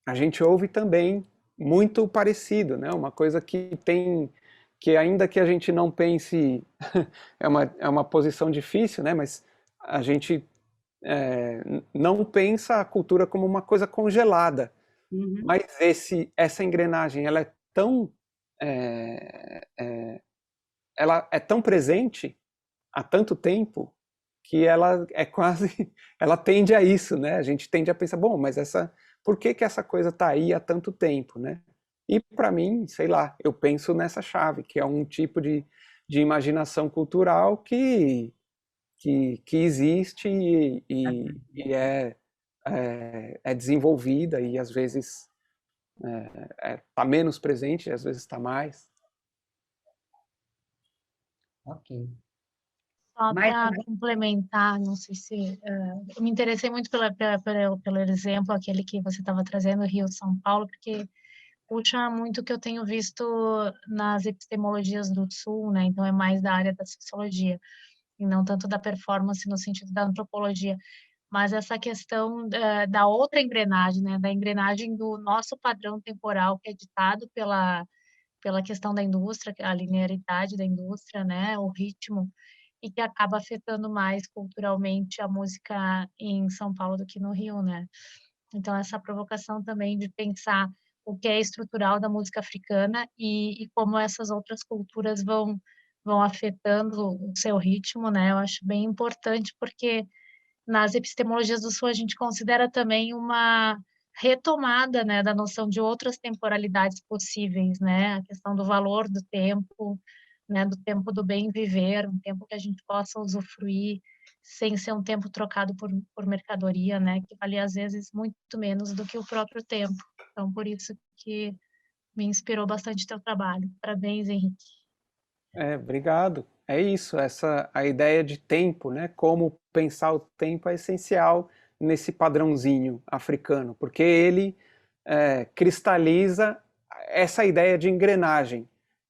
a gente ouve também muito parecido, né? Uma coisa que ainda que a gente não pense, é uma posição difícil, né? Mas a gente não pensa a cultura como uma coisa congelada. Uhum. Mas essa engrenagem, ela é tão presente há tanto tempo que ela é quase, ela tende a isso, né? A gente tende a pensar, bom, mas por que essa coisa está aí há tanto tempo, né? E para mim, sei lá, eu penso nessa chave, que é um tipo de imaginação cultural que existe e é desenvolvida e às vezes está menos presente, às vezes está mais. Ok. Só para complementar, não sei se... eu me interessei muito pelo exemplo, aquele que você estava trazendo, Rio-São Paulo, porque puxa muito o que eu tenho visto nas epistemologias do Sul, né? Então é mais da área da sociologia, e não tanto da performance no sentido da antropologia. Mas essa questão da outra engrenagem, né? Da engrenagem do nosso padrão temporal, que é ditado pela questão da indústria, a linearidade da indústria, né? O ritmo, e que acaba afetando mais culturalmente a música em São Paulo do que no Rio, né? Então, essa provocação também de pensar o que é estrutural da música africana e como essas outras culturas vão afetando o seu ritmo, né? Eu acho bem importante, porque nas epistemologias do Sul a gente considera também uma retomada, né, da noção de outras temporalidades possíveis, né? A questão do valor do tempo, né, do tempo do bem viver, um tempo que a gente possa usufruir sem ser um tempo trocado por mercadoria, né, que vale às vezes muito menos do que o próprio tempo. Então, por isso que me inspirou bastante teu trabalho. Parabéns, Henrique. Obrigado. É isso, a ideia de tempo, né? Como pensar o tempo é essencial nesse padrãozinho africano, porque ele cristaliza essa ideia de engrenagem.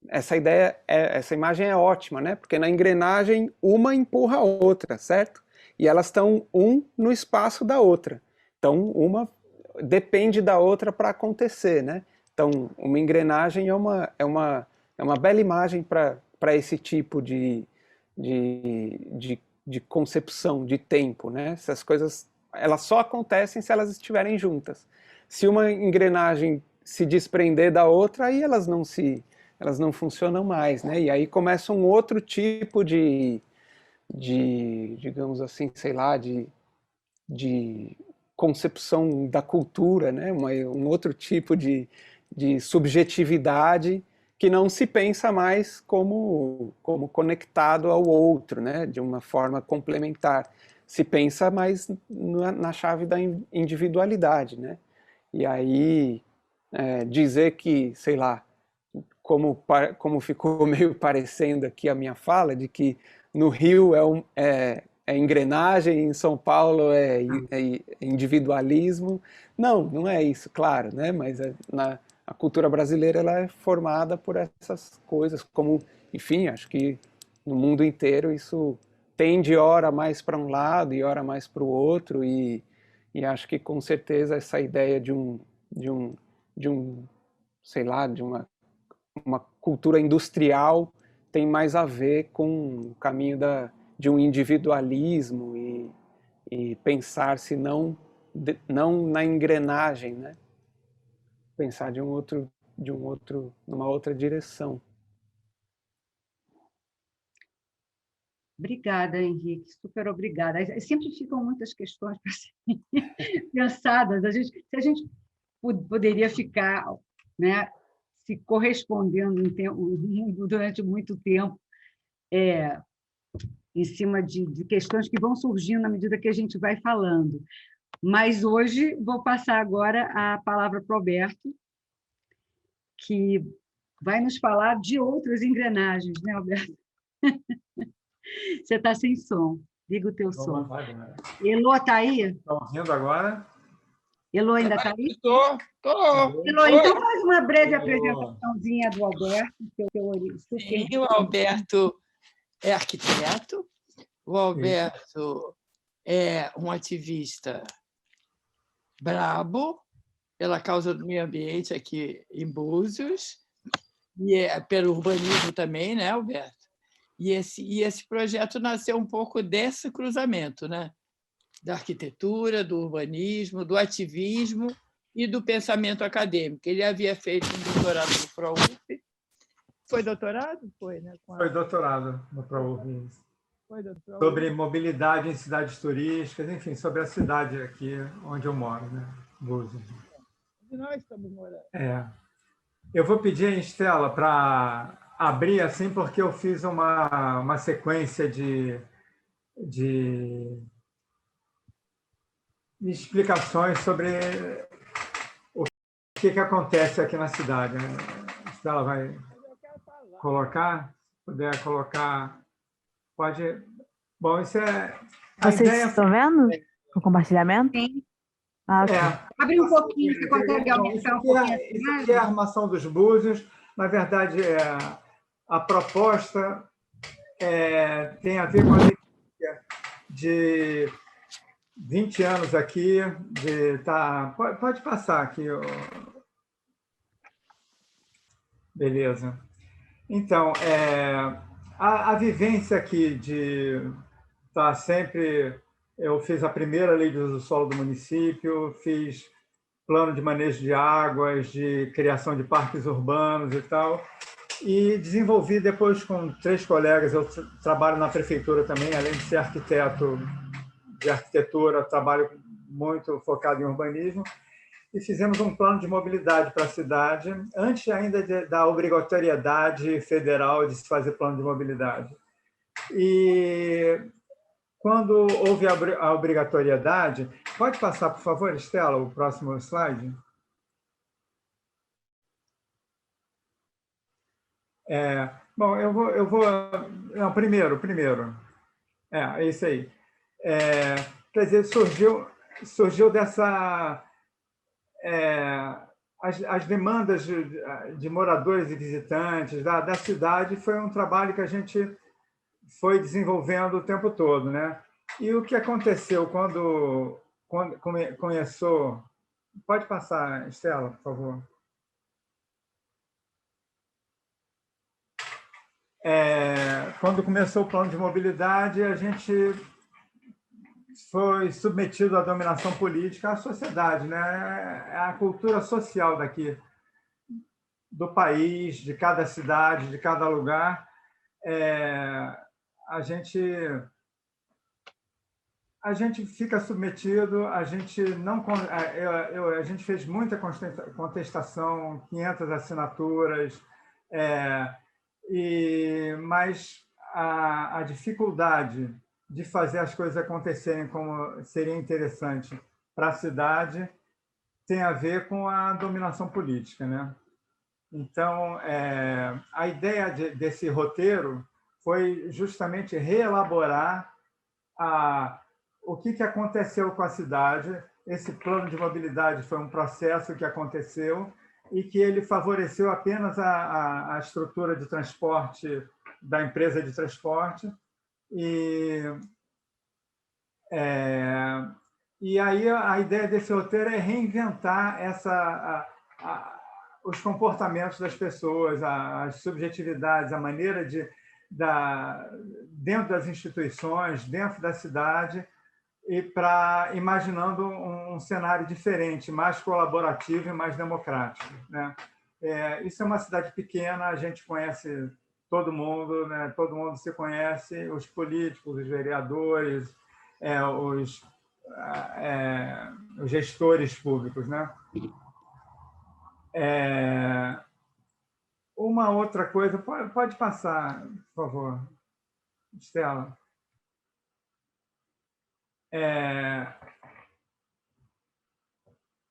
Essa imagem é ótima, né? Porque na engrenagem uma empurra a outra, certo? E elas estão no espaço da outra. Então uma depende da outra para acontecer, né? Então uma engrenagem é uma bela imagem para esse tipo de concepção de tempo, né? Essas coisas elas só acontecem se elas estiverem juntas. Se uma engrenagem se desprender da outra, aí elas não funcionam mais, né? E aí começa um outro tipo de digamos assim, sei lá, de concepção da cultura, né? Um outro tipo de subjetividade que não se pensa mais como conectado ao outro, né? De uma forma complementar. Se pensa mais na chave da individualidade, né? E aí dizer que, sei lá, como ficou meio parecendo aqui a minha fala, de que no Rio é engrenagem, em São Paulo é individualismo. Não é isso, claro, né? Mas a cultura brasileira ela é formada por essas coisas, como, enfim, acho que no mundo inteiro isso tende ora mais para um lado e ora mais para o outro, e acho que com certeza essa ideia de um sei lá, de uma cultura industrial tem mais a ver com o caminho de um individualismo e pensar-se não na engrenagem, né? Pensar numa outra direção. Obrigada, Henrique, super obrigada. Sempre ficam muitas questões para serem pensadas. Se a gente poderia ficar, né, se correspondendo durante muito tempo em cima de questões que vão surgindo na medida que a gente vai falando. Mas hoje vou passar agora a palavra para o Alberto, que vai nos falar de outras engrenagens, né, Alberto? Você está sem som. Liga o teu som. Elô está aí? Estão ouvindo agora? Elô ainda está aí? Estou. Elô, então faz uma breve apresentaçãozinha do Alberto. Sim, o Alberto é arquiteto, o Alberto é um ativista brabo pela causa do meio ambiente aqui em Búzios, e pelo urbanismo também, né, Alberto? E esse projeto nasceu um pouco desse cruzamento, né? Da arquitetura, do urbanismo, do ativismo e do pensamento acadêmico. Ele havia feito um doutorado no ProURB. Foi doutorado? Foi, né? Foi doutorado no ProURB. Sobre mobilidade em cidades turísticas, enfim, sobre a cidade aqui onde eu moro, né? Búzios. Nós estamos morando. Eu vou pedir a Estela para abrir assim, porque eu fiz uma sequência de explicações sobre o que acontece aqui na cidade. A Estela vai colocar, se puder colocar, pode. Bom, isso é. Vocês estão vendo o compartilhamento? Sim. Okay. Abre um pouquinho, você consegue aumentar um pouquinho? Isso aqui é a armação dos Búzios. Na verdade, a proposta tem a ver com a delícia de 20 anos aqui, pode passar aqui. Beleza. Então, a vivência aqui de estar sempre... Eu fiz a primeira lei de uso do solo do município, fiz plano de manejo de águas, de criação de parques urbanos e tal. E desenvolvi depois com 3 colegas, eu trabalho na prefeitura também, além de ser arquiteto de arquitetura, trabalho muito focado em urbanismo, e fizemos um plano de mobilidade para a cidade, antes ainda da obrigatoriedade federal de se fazer plano de mobilidade. E quando houve a obrigatoriedade, pode passar, por favor, Estela, o próximo slide? Bom, eu vou... Não, primeiro. É isso aí. Quer dizer, surgiu dessa... as demandas de moradores e visitantes da cidade, foi um trabalho que a gente foi desenvolvendo o tempo todo, né? E o que aconteceu quando começou... Pode passar, Estela, por favor. Quando começou o plano de mobilidade, a gente foi submetido à dominação política, à sociedade, né? A cultura social daqui, do país, de cada cidade, de cada lugar. A gente fica submetido, a gente fez muita contestação, 500 assinaturas, mas a dificuldade de fazer as coisas acontecerem como seria interessante para a cidade tem a ver com a dominação política, né? Então, a ideia desse roteiro foi justamente reelaborar o que aconteceu com a cidade. Esse plano de mobilidade foi um processo que aconteceu e que ele favoreceu apenas a estrutura de transporte da empresa de transporte. E aí a ideia desse roteiro é reinventar os comportamentos das pessoas, as subjetividades, a maneira dentro das instituições, dentro da cidade, e imaginando um cenário diferente, mais colaborativo e mais democrático, né? Isso é uma cidade pequena, a gente conhece todo mundo, né? Todo mundo se conhece, os políticos, os vereadores, os gestores públicos, né? Uma outra coisa, pode passar, por favor, Estela.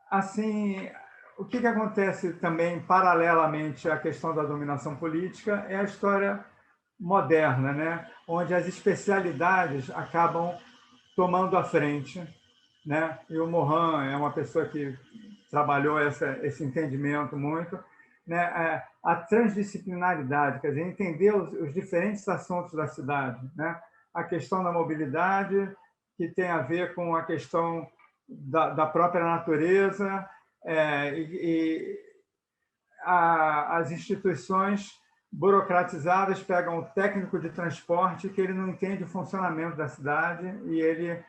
Assim, o que acontece também, paralelamente à questão da dominação política, é a história moderna, né? Onde as especialidades acabam tomando a frente, né? E o Mohan é uma pessoa que trabalhou esse entendimento muito, né? A transdisciplinaridade, quer dizer, entender os diferentes assuntos da cidade, né? A questão da mobilidade, que tem a ver com a questão da própria natureza, e as instituições burocratizadas pegam o técnico de transporte que ele não entende o funcionamento da cidade e ele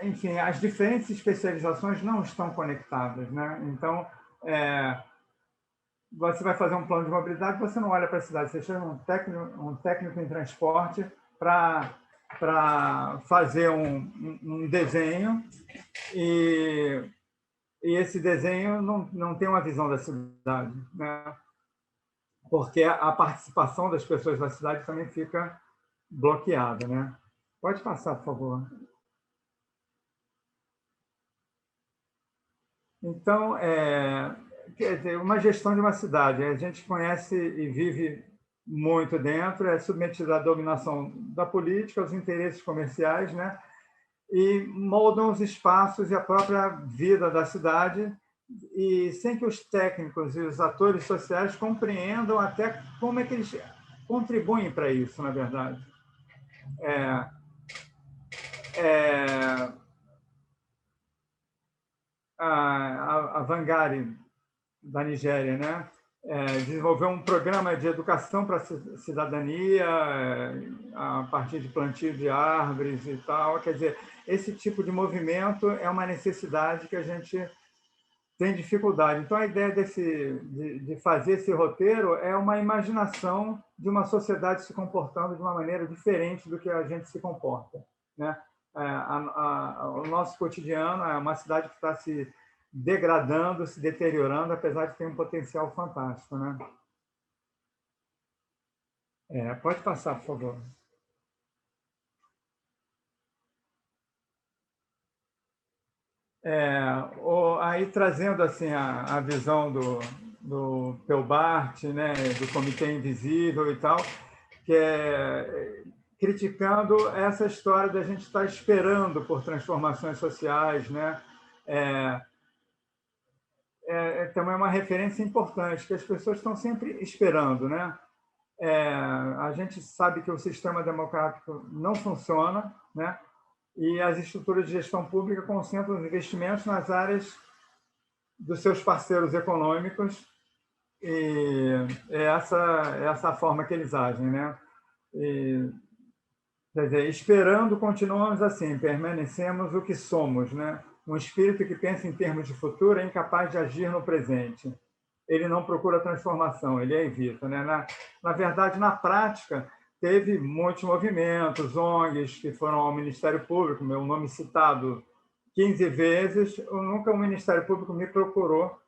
enfim, as diferentes especializações não estão conectadas, né? Então, você vai fazer um plano de mobilidade, você não olha para a cidade, você chama um técnico em transporte para fazer um desenho e esse desenho não tem uma visão da cidade, né? Porque a participação das pessoas da cidade também fica bloqueada, né? Pode passar, por favor. Então, quer dizer, uma gestão de uma cidade, a gente conhece e vive muito dentro, é submetido à dominação da política, aos interesses comerciais, né? E moldam os espaços e a própria vida da cidade, e sem que os técnicos e os atores sociais compreendam até como é que eles contribuem para isso, na verdade. A Wangari, da Nigéria, né? desenvolver um programa de educação para a cidadania, a partir de plantio de árvores e tal. Quer dizer, esse tipo de movimento é uma necessidade que a gente tem dificuldade. Então, a ideia de fazer esse roteiro é uma imaginação de uma sociedade se comportando de uma maneira diferente do que a gente se comporta, né? O nosso cotidiano é uma cidade que está se degradando, se deteriorando, apesar de ter um potencial fantástico, né? Pode passar, por favor. Aí trazendo assim a visão do Pelbart, né, do Comitê Invisível e tal, que é criticando essa história da gente estar esperando por transformações sociais, né? Também é uma referência importante, que as pessoas estão sempre esperando, né? A gente sabe que o sistema democrático não funciona, né? E as estruturas de gestão pública concentram os investimentos nas áreas dos seus parceiros econômicos, e é essa a forma que eles agem, né? Quer dizer, esperando, continuamos assim, permanecemos o que somos, né? Um espírito que pensa em termos de futuro é incapaz de agir no presente. Ele não procura transformação, ele a evita, né? Na verdade, na prática, teve muitos movimentos, ONGs que foram ao Ministério Público, meu nome citado 15 vezes, nunca o Ministério Público me procurou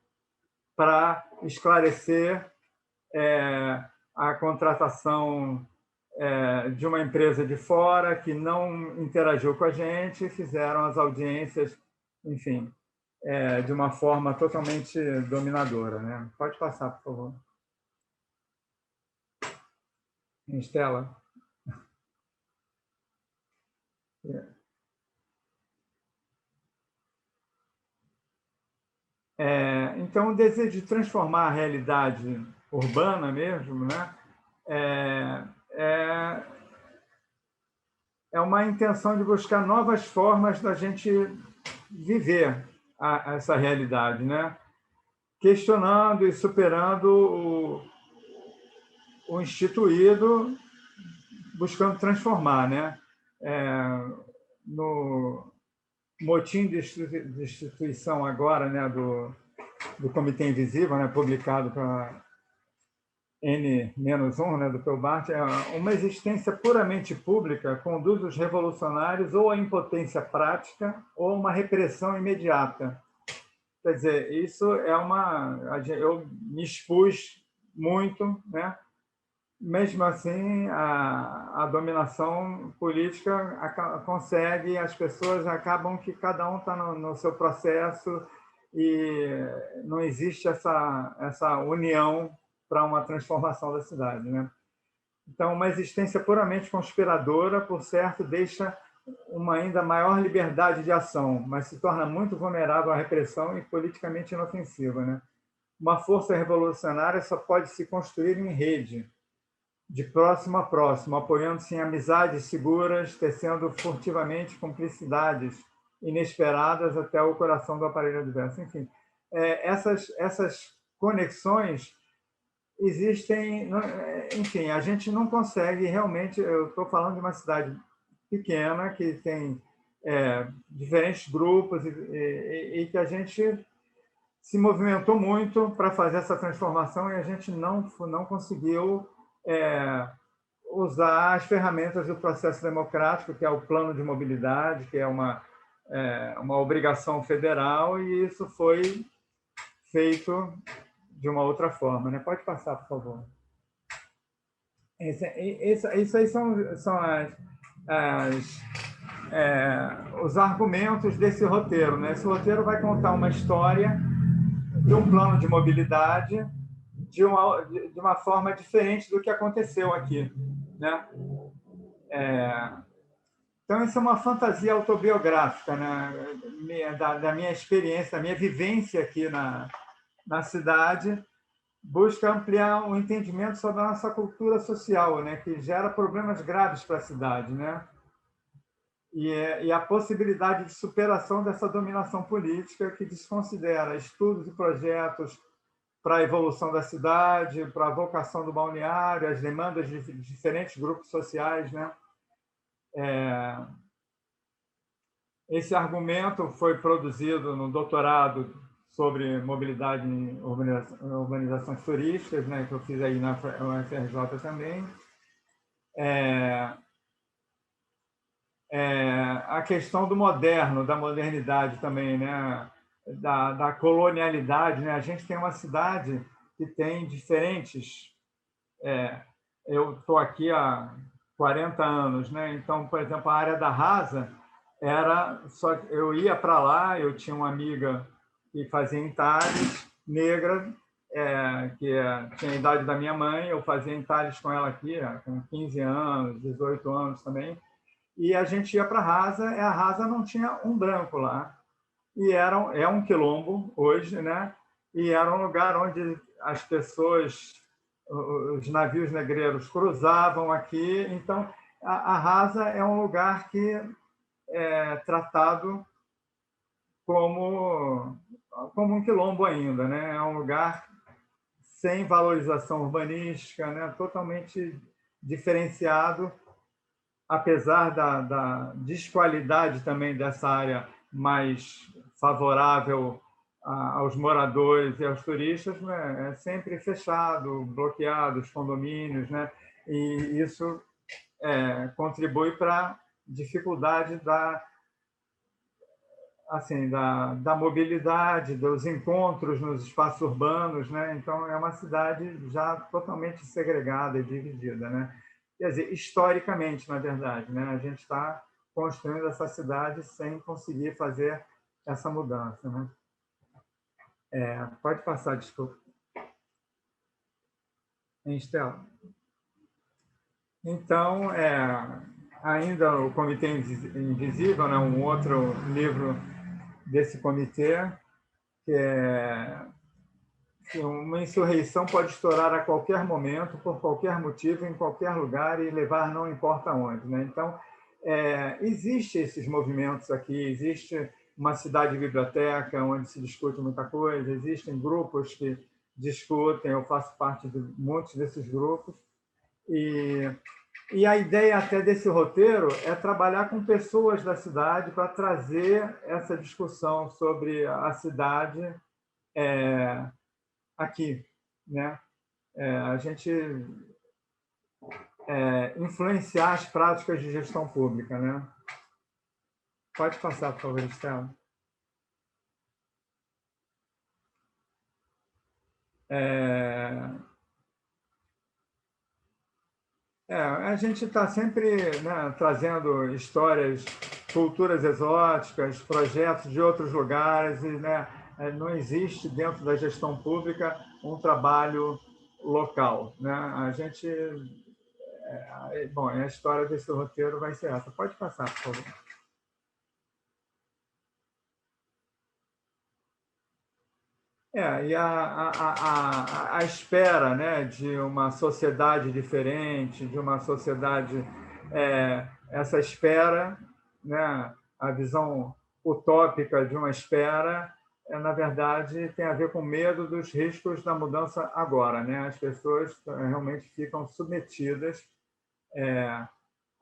para esclarecer a contratação de uma empresa de fora que não interagiu com a gente, fizeram as audiências, enfim, de uma forma totalmente dominadora, né? Pode passar, por favor. Estela. Então, o desejo de transformar a realidade urbana mesmo, né? É uma intenção de buscar novas formas da gente viver essa realidade, né? Questionando e superando o instituído, buscando transformar, né? No motim de instituição agora, né, do Comitê Invisível, né, publicado para N-1, né, do Pelbart, uma existência puramente pública conduz os revolucionários ou à impotência prática ou a uma repressão imediata. Quer dizer, isso é eu me expus muito, né? Mesmo assim, a dominação política consegue, as pessoas acabam que cada um está no seu processo e não existe essa união para uma transformação da cidade, né? Então, uma existência puramente conspiradora, por certo, deixa uma ainda maior liberdade de ação, mas se torna muito vulnerável à repressão e politicamente inofensiva, né? Uma força revolucionária só pode se construir em rede, de próximo a próximo, apoiando-se em amizades seguras, tecendo furtivamente cumplicidades inesperadas até o coração do aparelho adverso. Enfim, essas conexões existem. Enfim, a gente não consegue realmente. Eu estou falando de uma cidade pequena que tem diferentes grupos e que a gente se movimentou muito para fazer essa transformação e a gente não conseguiu usar as ferramentas do processo democrático, que é o plano de mobilidade, que é uma obrigação federal, e isso foi feito de uma outra forma, né? Pode passar, por favor. Isso aí são os argumentos desse roteiro, né? Esse roteiro vai contar uma história de um plano de mobilidade de uma forma diferente do que aconteceu aqui, né? Então, isso é uma fantasia autobiográfica, né? Da minha experiência, da minha vivência aqui na cidade, busca ampliar o entendimento sobre a nossa cultura social, né? Que gera problemas graves para a cidade, né? E a possibilidade de superação dessa dominação política que desconsidera estudos e projetos para a evolução da cidade, para a vocação do balneário, as demandas de diferentes grupos sociais, né? Esse argumento foi produzido no doutorado sobre mobilidade em urbanizações turísticas, né, que eu fiz aí na UFRJ também. A questão do moderno, da modernidade também, né, da colonialidade, né? A gente tem uma cidade que tem diferentes... eu estou aqui há 40 anos, né? Então, por exemplo, a área da Rasa era só... Eu ia para lá, eu tinha uma amiga que fazia entalhes, negra, que tinha a idade da minha mãe, eu fazia entalhes com ela aqui, com 15 anos, 18 anos também, e a gente ia para a Rasa, e a Rasa não tinha um branco lá, e é um quilombo hoje, né? E era um lugar onde as pessoas, os navios negreiros cruzavam aqui, então a Rasa é um lugar que é tratado como um quilombo ainda, né? É um lugar sem valorização urbanística, né? Totalmente diferenciado, apesar da desqualidade também dessa área mais favorável aos moradores e aos turistas, né? É sempre fechado, bloqueado os condomínios, né? E isso contribui para a dificuldade da mobilidade, dos encontros nos espaços urbanos, né? Então, é uma cidade já totalmente segregada e dividida, né? Quer dizer, historicamente, na verdade, né? A gente está construindo essa cidade sem conseguir fazer essa mudança, né? Pode passar, desculpa. Estela. Então, ainda o Comitê Invisível, né? Um outro livro desse comitê, que uma insurreição pode estourar a qualquer momento, por qualquer motivo, em qualquer lugar e levar não importa onde, né? Então, existem esses movimentos aqui, existe uma cidade-biblioteca onde se discute muita coisa, existem grupos que discutem, eu faço parte de muitos desses grupos, e a ideia até desse roteiro é trabalhar com pessoas da cidade para trazer essa discussão sobre a cidade aqui, né? A gente influenciar as práticas de gestão pública, né? Pode passar, por favor, Estela. A gente está sempre, né, trazendo histórias, culturas exóticas, projetos de outros lugares, e, né, não existe dentro da gestão pública um trabalho local, né? A gente... Bom, a história desse roteiro vai ser essa. Pode passar, por favor. E a espera, né, de uma sociedade diferente, de uma sociedade... essa espera, né, a visão utópica de uma espera, na verdade, tem a ver com medo dos riscos da mudança agora, né? As pessoas realmente ficam submetidas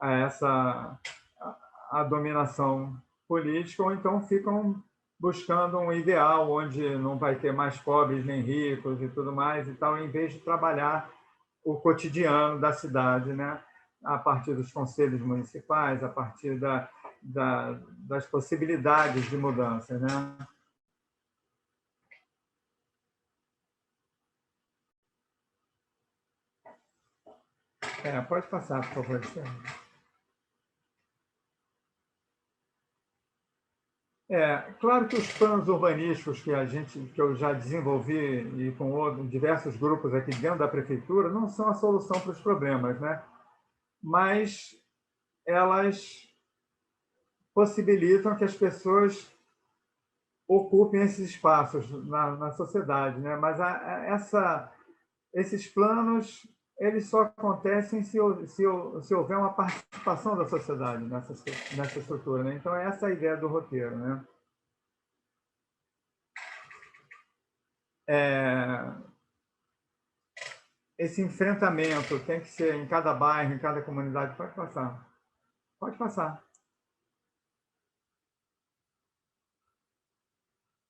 a dominação política, ou então ficam buscando um ideal onde não vai ter mais pobres nem ricos e tudo mais e tal, em vez de trabalhar o cotidiano da cidade, né? A partir dos conselhos municipais, a partir das possibilidades de mudança, né? Pode passar, por favor. Claro que os planos urbanísticos que eu já desenvolvi e com diversos grupos aqui dentro da prefeitura não são a solução para os problemas, né? Mas elas possibilitam que as pessoas ocupem esses espaços na sociedade, né? Mas esses planos, eles só acontecem se houver uma participação da sociedade nessa estrutura, né? Então, essa é a ideia do roteiro, né? esse enfrentamento tem que ser em cada bairro, em cada comunidade. Pode passar. Pode passar.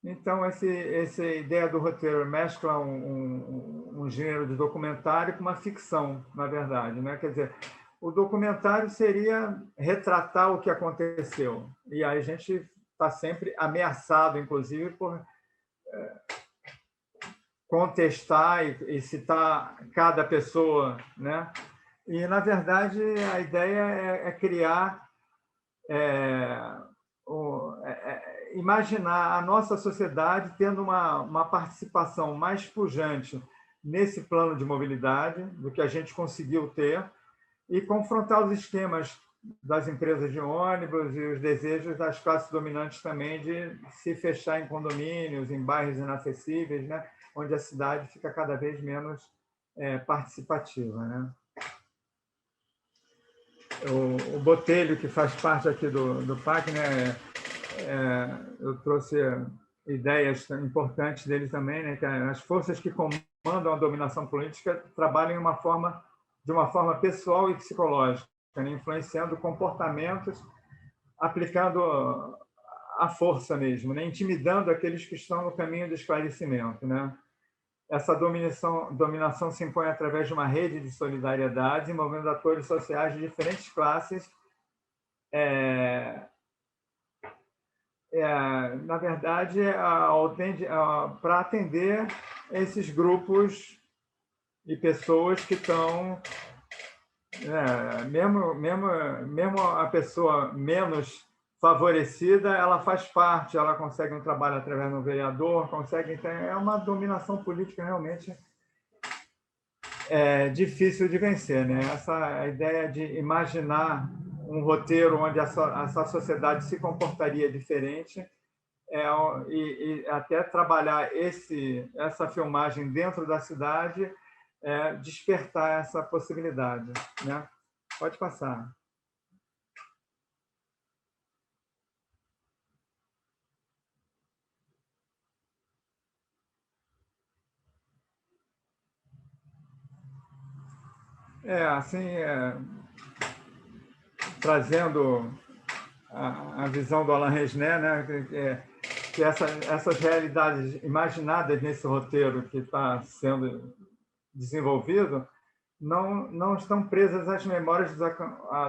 Então, essa ideia do roteiro mescla um gênero de documentário com uma ficção, na verdade, né? Quer dizer, o documentário seria retratar o que aconteceu. E aí a gente está sempre ameaçado, inclusive, por contestar e citar cada pessoa, né? E, na verdade, a ideia é criar, imaginar a nossa sociedade tendo uma participação mais pujante nesse plano de mobilidade do que a gente conseguiu ter e confrontar os esquemas das empresas de ônibus e os desejos das classes dominantes também de se fechar em condomínios, em bairros inacessíveis, né? Onde a cidade fica cada vez menos participativa, né? O Botelho, que faz parte aqui do PAC, né? Eu trouxe ideias importantes dele também, né? Que as forças que comandam a dominação política trabalham de uma forma pessoal e psicológica, né? Influenciando comportamentos, aplicando a força mesmo, né? Intimidando aqueles que estão no caminho do esclarecimento, né? Essa dominação se impõe através de uma rede de solidariedade, envolvendo atores sociais de diferentes classes, na verdade, para atender esses grupos e pessoas que estão, mesmo a pessoa menos favorecida, ela faz parte, ela consegue um trabalho através do vereador, consegue, então, é uma dominação política realmente difícil de vencer, né? Essa ideia de imaginar um roteiro onde essa sociedade se comportaria diferente e até trabalhar essa filmagem dentro da cidade, despertar essa possibilidade, né? Pode passar. Trazendo a visão do Alain Resnais, né, que essas realidades imaginadas nesse roteiro que está sendo desenvolvido não estão presas às memórias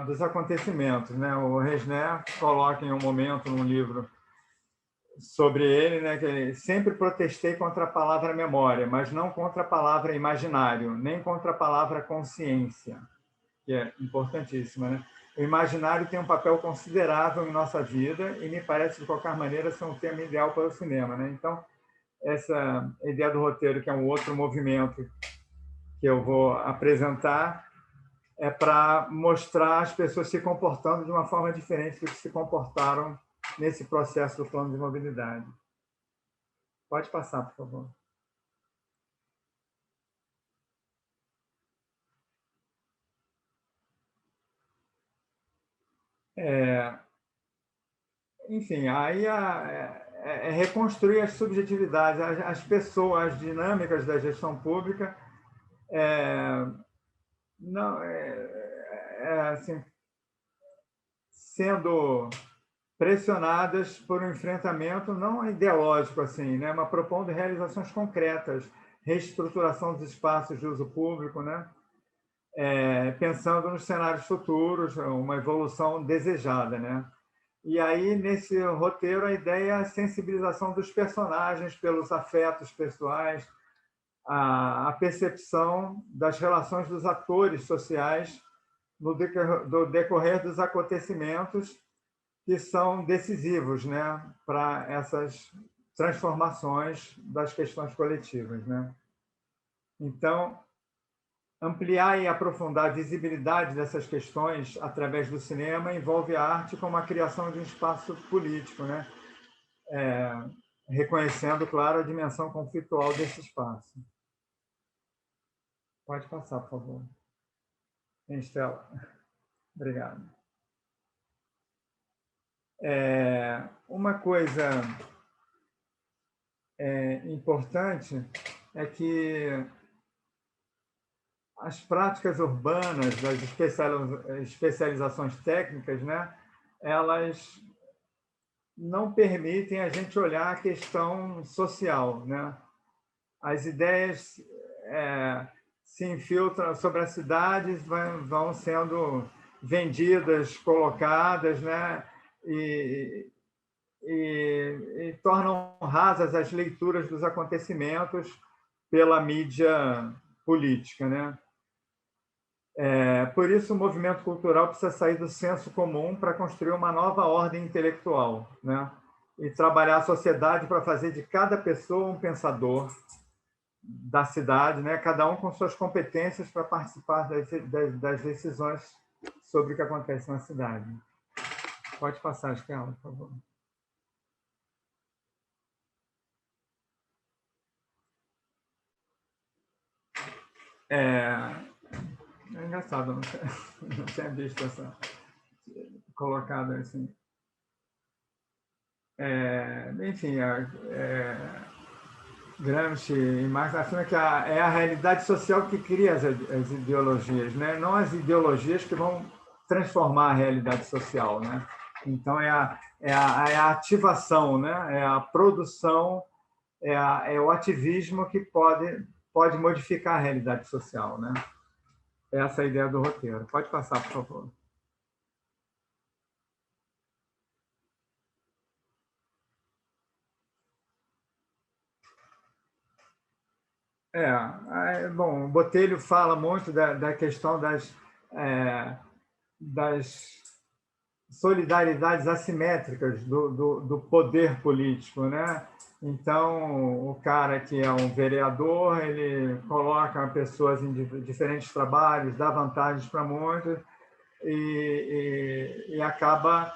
dos acontecimentos, né? O Resnais coloca em um momento num livro sobre ele, né, que ele sempre protestei contra a palavra memória, mas não contra a palavra imaginário, nem contra a palavra consciência, que é importantíssima, né? O imaginário tem um papel considerável em nossa vida e me parece, de qualquer maneira, ser um tema ideal para o cinema, né? Então, essa ideia do roteiro, que é um outro movimento que eu vou apresentar, é para mostrar as pessoas se comportando de uma forma diferente do que se comportaram nesse processo do plano de mobilidade. Pode passar, por favor. Enfim, aí é reconstruir as subjetividades, as pessoas, as dinâmicas da gestão pública, assim, sendo pressionadas por um enfrentamento não ideológico, assim, né, mas propondo realizações concretas, reestruturação dos espaços de uso público, né, pensando nos cenários futuros, uma evolução desejada, né. E aí, nesse roteiro, a ideia é a sensibilização dos personagens pelos afetos pessoais, a percepção das relações dos atores sociais no decorrer dos acontecimentos que são decisivos, né, para essas transformações das questões coletivas, né? Então, ampliar e aprofundar a visibilidade dessas questões através do cinema envolve a arte como a criação de um espaço político, né? Reconhecendo, claro, a dimensão conflitual desse espaço. Pode passar, por favor. Estela. Obrigado. Uma coisa importante é que as práticas urbanas, das especializações técnicas, né, elas não permitem a gente olhar a questão social, né? As ideias se infiltram sobre as cidades, vão sendo vendidas, colocadas, né? E tornam rasas as leituras dos acontecimentos pela mídia política, né? Por isso, o movimento cultural precisa sair do senso comum para construir uma nova ordem intelectual, né? E trabalhar a sociedade para fazer de cada pessoa um pensador da cidade, né? Cada um com suas competências para participar das decisões sobre o que acontece na cidade. Pode passar, Estela, por favor. É engraçado, não tinha visto essa colocada assim. Enfim, Gramsci e Marx afirmam que é a realidade social que cria as ideologias, né? Não as ideologias que vão transformar a realidade social, né? Então, é a ativação, né? É a produção, é o ativismo que pode modificar a realidade social, né? Essa é a ideia do roteiro. Pode passar, por favor. Bom, o Botelho fala muito da questão das solidariedades assimétricas do poder político, né? Então, o cara que é um vereador, ele coloca pessoas em diferentes trabalhos, dá vantagens para muitos e acaba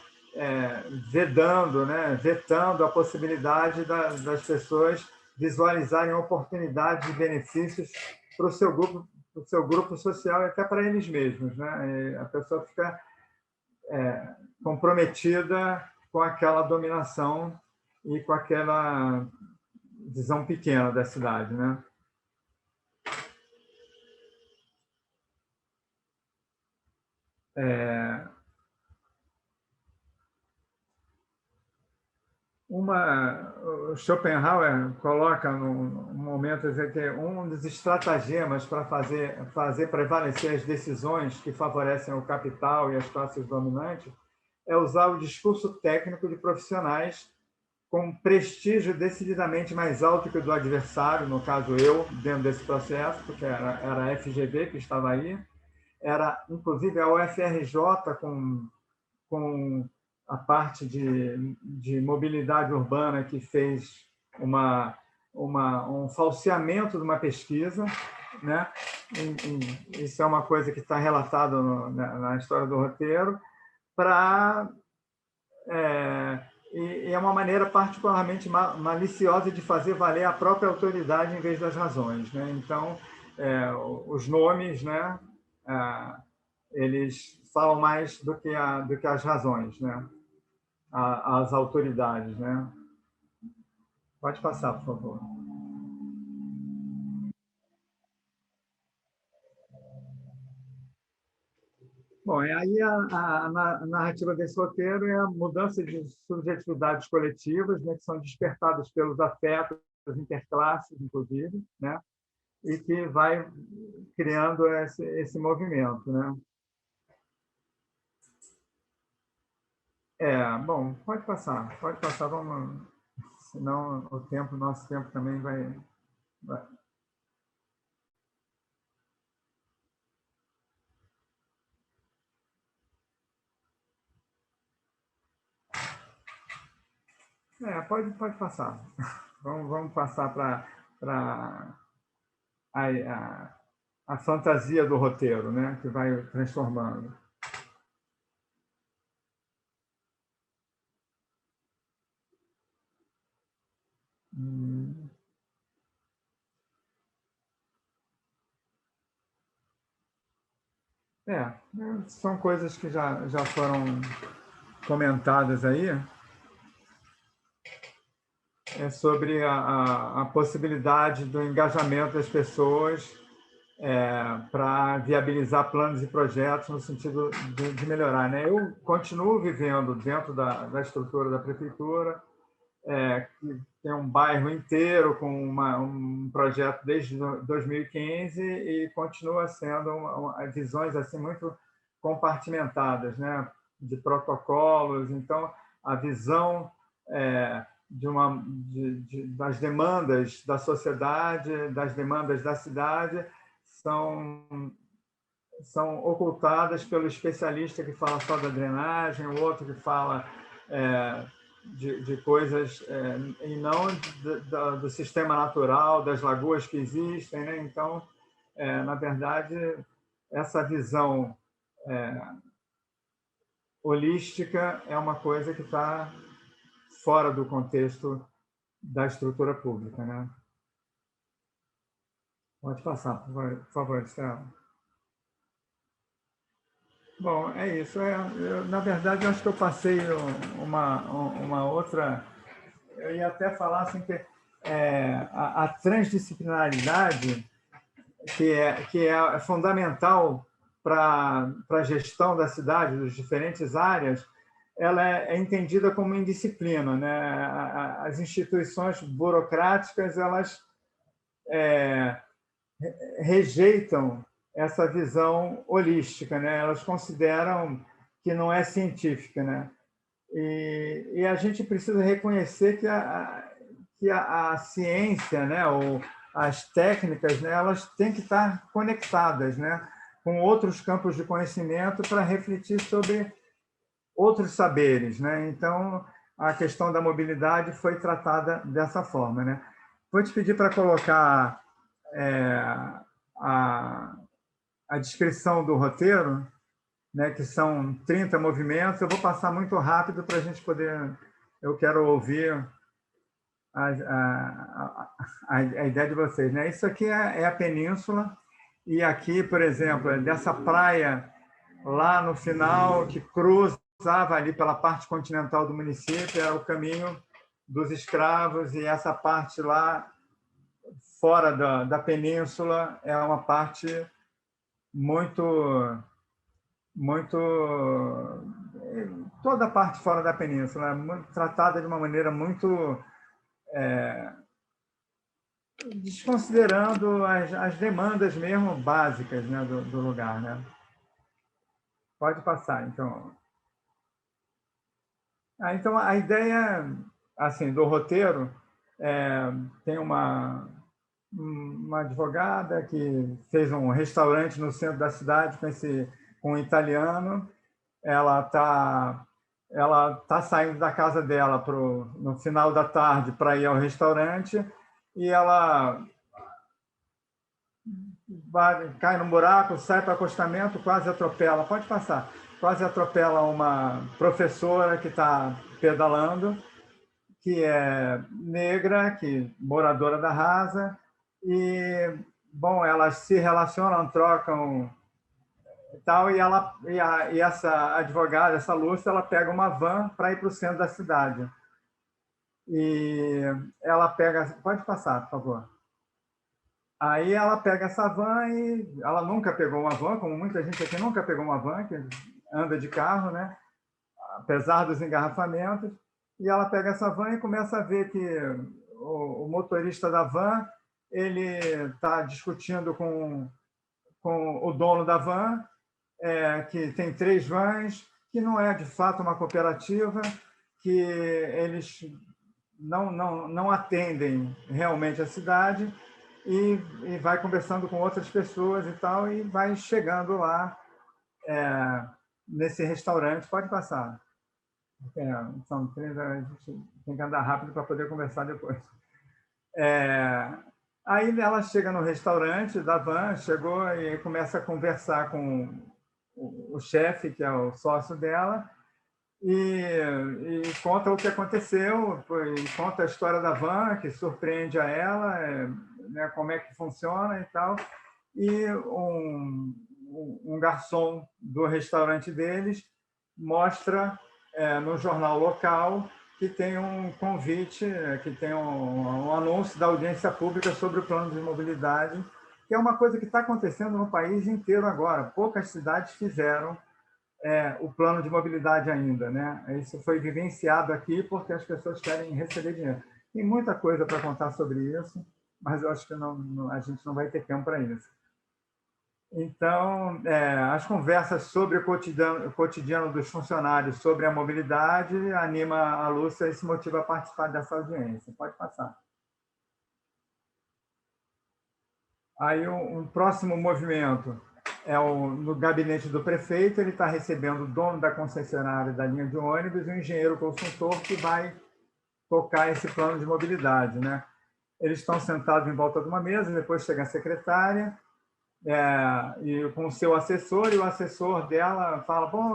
vedando, né? Vetando a possibilidade das pessoas visualizarem oportunidades e benefícios para o seu grupo social e até para eles mesmos, né? E a pessoa fica comprometida com aquela dominação e com aquela visão pequena da cidade, né? O Schopenhauer coloca no momento que um dos estratagemas para fazer prevalecer as decisões que favorecem o capital e as classes dominantes é usar o discurso técnico de profissionais com prestígio decididamente mais alto que o do adversário, no caso eu, dentro desse processo, porque era a FGV que estava aí, era inclusive a UFRJ com a parte de mobilidade urbana que fez um falseamento de uma pesquisa, né? Isso é uma coisa que está relatada na história do roteiro, e é uma maneira particularmente maliciosa de fazer valer a própria autoridade em vez das razões, né? Então, os nomes, né? Eles falam mais do que as razões, né? As autoridades, né? Pode passar, por favor. Bom, e aí a narrativa desse roteiro é a mudança de subjetividades coletivas, né, que são despertadas pelos afetos interclasses, inclusive, né, e que vai criando esse movimento, né? Bom, pode passar, vamos, senão nosso tempo também vai. Pode passar. Vamos passar para a fantasia do roteiro, né, que vai transformando. São coisas que já foram comentadas aí. Sobre a possibilidade do engajamento das pessoas para viabilizar planos e projetos no sentido de melhorar, né? Eu continuo vivendo dentro da estrutura da prefeitura, que tem um bairro inteiro com um projeto desde 2015 e continua sendo visões assim muito compartimentadas, né? De protocolos. Então, a visão das demandas da sociedade, das demandas da cidade, são ocultadas pelo especialista que fala só da drenagem, o outro que fala de coisas e não do sistema natural, das lagoas que existem, né? Então, na verdade, essa visão holística é uma coisa que está fora do contexto da estrutura pública, né? Pode passar, por favor, Estela. Bom, é isso. Na verdade, eu acho que eu passei uma outra... Eu ia até falar assim que a transdisciplinaridade, que é fundamental para a gestão da cidade, das diferentes áreas, ela é entendida como indisciplina, né? As instituições burocráticas, elas rejeitam essa visão holística, né? Elas consideram que não é científica, né? E a gente precisa reconhecer que a ciência, né? Ou as técnicas, né? Elas têm que estar conectadas, né? Com outros campos de conhecimento para refletir sobre outros saberes, né? Então, a questão da mobilidade foi tratada dessa forma, né? Vou te pedir para colocar a descrição do roteiro, né? Que são 30 movimentos. Eu vou passar muito rápido para a gente poder... Eu quero ouvir a ideia de vocês, né? Isso aqui é a península, e aqui, por exemplo, dessa praia lá no final, que cruzava ali pela parte continental do município, era o caminho dos escravos, e essa parte lá, fora da península, é uma parte muito... Toda a parte fora da península é tratada de uma maneira muito... desconsiderando as demandas mesmo básicas, né, do lugar, né? Pode passar, então. Então, a ideia assim, do roteiro tem uma advogada que fez um restaurante no centro da cidade com um italiano. Ela tá saindo da casa dela no final da tarde para ir ao restaurante, e ela cai num buraco, sai para o acostamento, quase atropela. Pode passar. Quase atropela uma professora que está pedalando, que é negra, moradora da Rasa, e bom, elas se relacionam, trocam e tal, e essa advogada, essa Lúcia, ela pega uma van para ir para o centro da cidade. E ela pega... Pode passar, por favor. Aí ela pega essa van, e ela nunca pegou uma van, como muita gente aqui nunca pegou uma van, que anda de carro, né? Apesar dos engarrafamentos. E ela pega essa van e começa a ver que o motorista da van, ele está discutindo com o dono da van, que tem 3 vans, que não é de fato uma cooperativa, que eles não atendem realmente a cidade, e vai conversando com outras pessoas e tal, e vai chegando lá nesse restaurante. Pode passar. São 30, a gente tem que andar rápido para poder conversar depois. Aí ela chega no restaurante da van, chegou e começa a conversar com o chefe, que é o sócio dela, e conta o que aconteceu, conta a história da van, que surpreende a ela, né, como é que funciona e tal. E um garçom do restaurante deles mostra no jornal local que tem um convite, que tem um anúncio da audiência pública sobre o plano de mobilidade, que que é uma coisa que está acontecendo no país inteiro agora. Poucas cidades fizeram o plano de mobilidade ainda, né? Isso foi vivenciado aqui porque as pessoas querem receber dinheiro. Tem muita coisa para contar sobre isso, mas eu acho que a gente não vai ter tempo para isso. Então, as conversas sobre o cotidiano dos funcionários sobre a mobilidade anima a Lúcia e se motiva a participar dessa audiência. Pode passar. Aí, um próximo movimento no gabinete do prefeito. Ele está recebendo o dono da concessionária da linha de ônibus e o engenheiro consultor que vai tocar esse plano de mobilidade, né? Eles estão sentados em volta de uma mesa, depois chega a secretária e com o seu assessor, e o assessor dela fala: bom,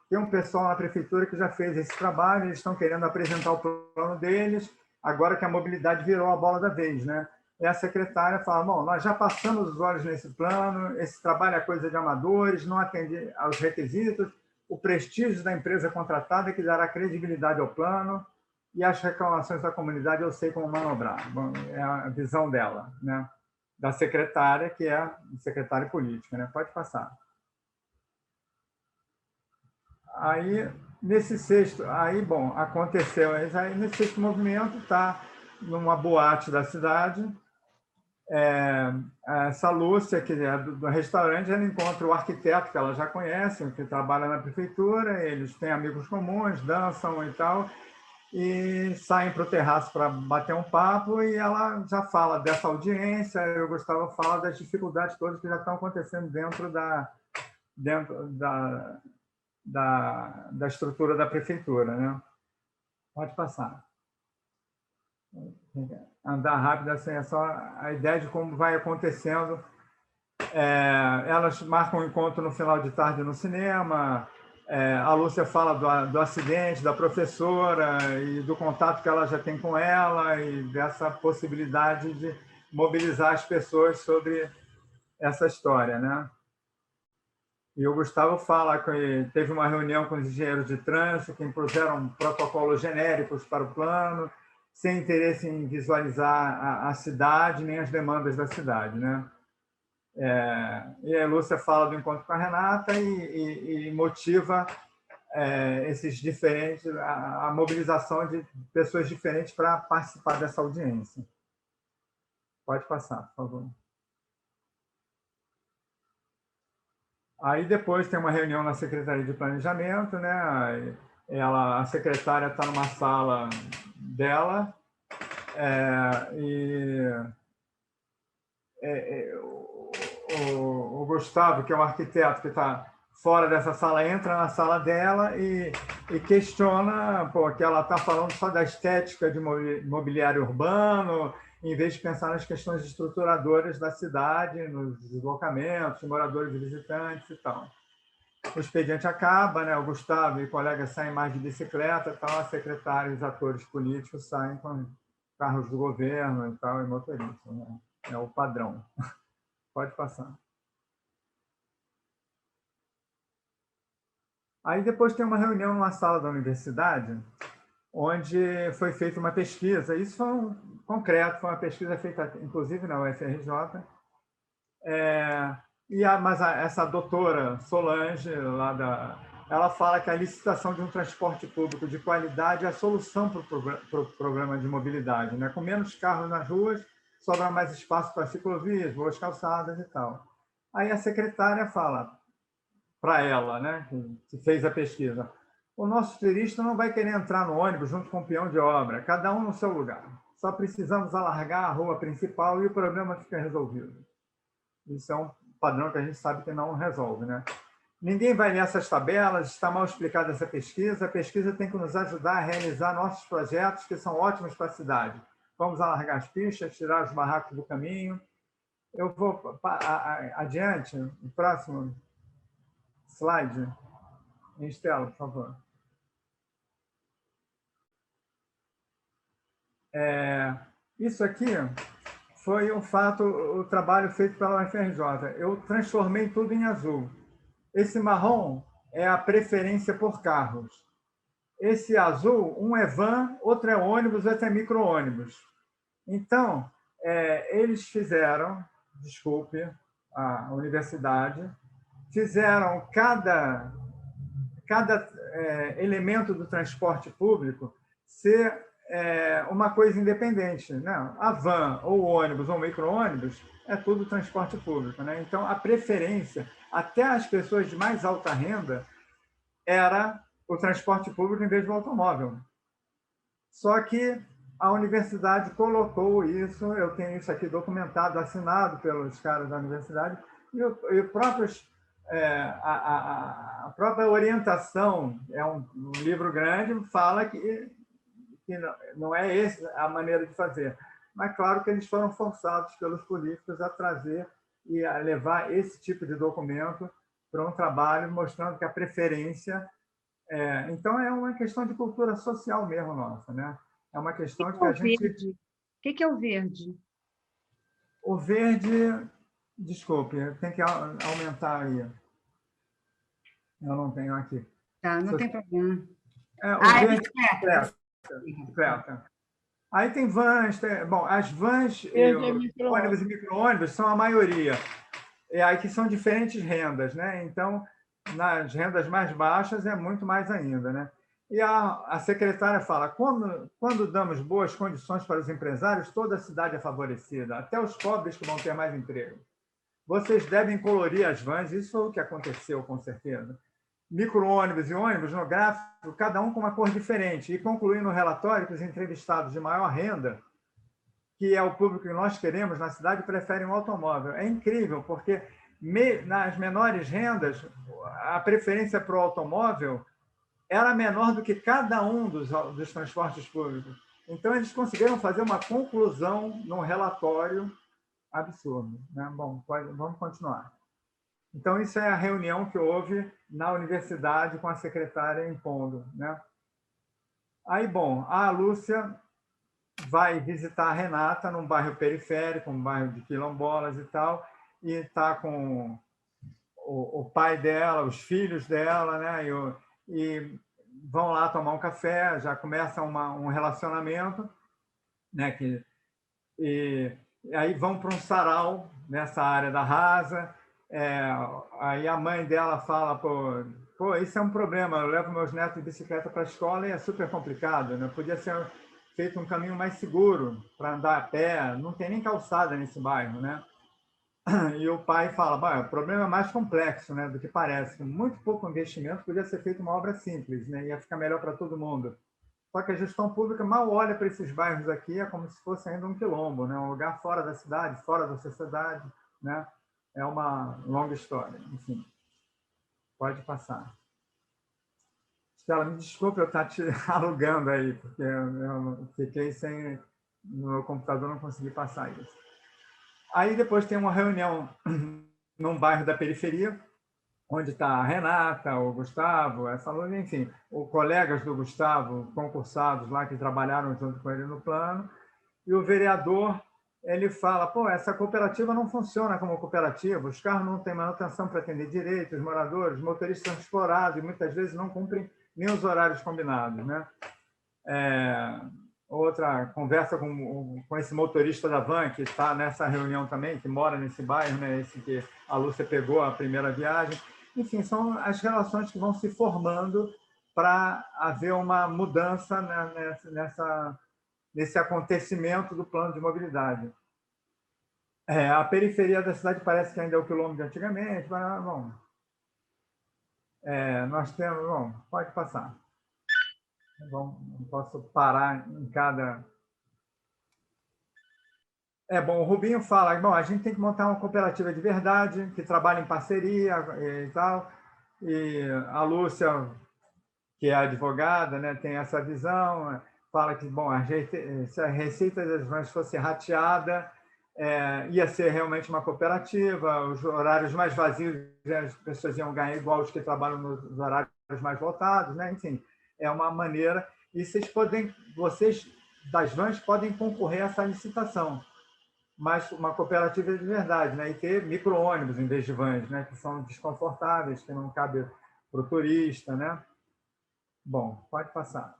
tem um pessoal na prefeitura que já fez esse trabalho, eles estão querendo apresentar o plano deles, agora que a mobilidade virou a bola da vez, né? E a secretária fala: bom, nós já passamos os olhos nesse plano, esse trabalho é coisa de amadores, não atende aos requisitos, o prestígio da empresa contratada que dará credibilidade ao plano, e as reclamações da comunidade eu sei como manobrar. Bom, é a visão dela, né? Da secretária, que é a secretária política, né? Pode passar. Aí, nesse sexto, bom, aconteceu, aí nesse sexto movimento está numa boate da cidade. Essa Lúcia, que é do restaurante, ela encontra o arquiteto que ela já conhece, que trabalha na prefeitura, eles têm amigos comuns, dançam e tal, e saem para o terraço para bater um papo, e ela já fala dessa audiência, e o Gustavo fala das dificuldades todas que já estão acontecendo dentro da estrutura da prefeitura, né? Pode passar. Andar rápido, assim, é só a ideia de como vai acontecendo. Elas marcam um encontro no final de tarde no cinema. A Lúcia fala do acidente da professora e do contato que ela já tem com ela e dessa possibilidade de mobilizar as pessoas sobre essa história, né? E o Gustavo fala que teve uma reunião com os engenheiros de trânsito que impuseram protocolos genéricos para o plano, sem interesse em visualizar a cidade nem as demandas da cidade, né? E a Lúcia fala do encontro com a Renata e motiva esses diferentes, a mobilização de pessoas diferentes para participar dessa audiência. Pode passar, por favor. Aí depois tem uma reunião na Secretaria de Planejamento, né? A secretária está numa sala dela o Gustavo, que é um arquiteto que está fora dessa sala, entra na sala dela e questiona que ela está falando só da estética de mobiliário urbano, em vez de pensar nas questões estruturadoras da cidade, nos deslocamentos, moradores e visitantes e tal. O expediente acaba, né? O Gustavo e colegas saem mais de bicicleta, tal, a secretária e os atores políticos saem com carros do governo e tal, e motoristas, né? É o padrão. Pode passar. Aí depois tem uma reunião numa sala da universidade, onde foi feita uma pesquisa. Isso foi concreto, foi uma pesquisa feita, inclusive, na UFRJ. Mas essa doutora Solange, ela fala que a licitação de um transporte público de qualidade é a solução para o programa de mobilidade, né? Com menos carros nas ruas, sobra mais espaço para ciclovias, boas calçadas e tal. Aí a secretária fala para ela, né, que fez a pesquisa: o nosso turista não vai querer entrar no ônibus junto com o peão de obra, cada um no seu lugar. Só precisamos alargar a rua principal e o problema fica resolvido. Isso é um padrão que a gente sabe que não resolve, né? Ninguém vai nessas tabelas, está mal explicada essa pesquisa. A pesquisa tem que nos ajudar a realizar nossos projetos, que são ótimos para a cidade. Vamos alargar as pistas, tirar os barracos do caminho. Eu vou adiante, o próximo slide. Estela, por favor. Isso aqui foi um fato, o trabalho feito pela UFRJ. Eu transformei tudo em azul. Esse marrom é a preferência por carros. Esse azul, um é van, outro é ônibus, outro é micro-ônibus. Então, eles fizeram desculpe, a universidade, fizeram cada elemento do transporte público ser uma coisa independente, né? A van, ou o ônibus, ou o micro-ônibus, é tudo transporte público, né? Então, a preferência, até as pessoas de mais alta renda, era o transporte público em vez do automóvel. Só que a universidade colocou isso, eu tenho isso aqui documentado, assinado pelos caras da universidade, e a própria orientação, é um livro grande, fala que não é essa a maneira de fazer. Mas, claro que eles foram forçados pelos políticos a trazer e a levar esse tipo de documento para um trabalho mostrando que a preferência... Então, é uma questão de cultura social mesmo nossa, né? É uma questão de que a gente... Verde? O que é o verde? O verde... Desculpe, tem que aumentar aí. Eu não tenho aqui. Tá, não tem problema. O verde é bicicleta. Aí tem vans, bom, as vans, ônibus e micro-ônibus são a maioria. E aí que são diferentes rendas, né? Então, nas rendas mais baixas é muito mais ainda, né? E a secretária fala, quando damos boas condições para os empresários, toda a cidade é favorecida, até os pobres que vão ter mais emprego. Vocês devem colorir as vans, isso foi o que aconteceu, com certeza. Micro-ônibus e ônibus, no gráfico, cada um com uma cor diferente. E concluir no relatório que os entrevistados de maior renda, que é o público que nós queremos na cidade, preferem um automóvel. É incrível, porque nas menores rendas, a preferência para o automóvel era menor do que cada um dos transportes públicos. Então, eles conseguiram fazer uma conclusão num relatório absurdo, né? Bom, vamos continuar. Então, isso é a reunião que houve na universidade com a secretária impondo, né? Aí, bom, a Lúcia vai visitar a Renata num bairro periférico, um bairro de quilombolas e tal, e está com o pai dela, os filhos dela, né? E vão lá tomar um café, já começa um relacionamento, né? E aí vão para um sarau nessa área da Rasa. Aí a mãe dela fala, pô, isso é um problema, eu levo meus netos de bicicleta para a escola e é super complicado, né? Podia ser feito um caminho mais seguro para andar a pé, não tem nem calçada nesse bairro, né? E o pai fala, o problema é mais complexo, né, do que parece. Com muito pouco investimento, podia ser feita uma obra simples, né? Ia ficar melhor para todo mundo. Só que a gestão pública mal olha para esses bairros aqui, é como se fosse ainda um quilombo, né? Um lugar fora da cidade, fora da sociedade, né? É uma longa história, enfim. Pode passar. Estela, me desculpe eu estar te alugando aí, porque eu fiquei sem... No meu computador não consegui passar isso. Aí depois tem uma reunião num bairro da periferia, onde está a Renata, o Gustavo, essa aluna, enfim, os colegas do Gustavo, concursados lá que trabalharam junto com ele no plano, e o vereador, ele fala, essa cooperativa não funciona como cooperativa, os carros não têm manutenção para atender direito, os moradores, os motoristas são explorados e muitas vezes não cumprem nem os horários combinados, né? Outra conversa com esse motorista da van, que está nessa reunião também, que mora nesse bairro, né? Esse que a Lúcia pegou a primeira viagem. Enfim, são as relações que vão se formando para haver uma mudança nesse acontecimento do plano de mobilidade. A periferia da cidade parece que ainda é o quilômetro de antigamente, mas, bom, nós temos... Bom, pode passar. Não posso parar em cada... Bom, o Rubinho fala, a gente tem que montar uma cooperativa de verdade, que trabalha em parceria e tal, e a Lúcia, que é advogada, né, tem essa visão, fala que, se a receita das vans fosse rateada, ia ser realmente uma cooperativa, os horários mais vazios, as pessoas iam ganhar igual os que trabalham nos horários mais lotados, né? Enfim, é uma maneira, e vocês das vans podem concorrer a essa licitação, mas uma cooperativa de verdade, né? E ter micro-ônibus em vez de vans, né? Que são desconfortáveis, que não cabe para o turista, né? Bom, pode passar.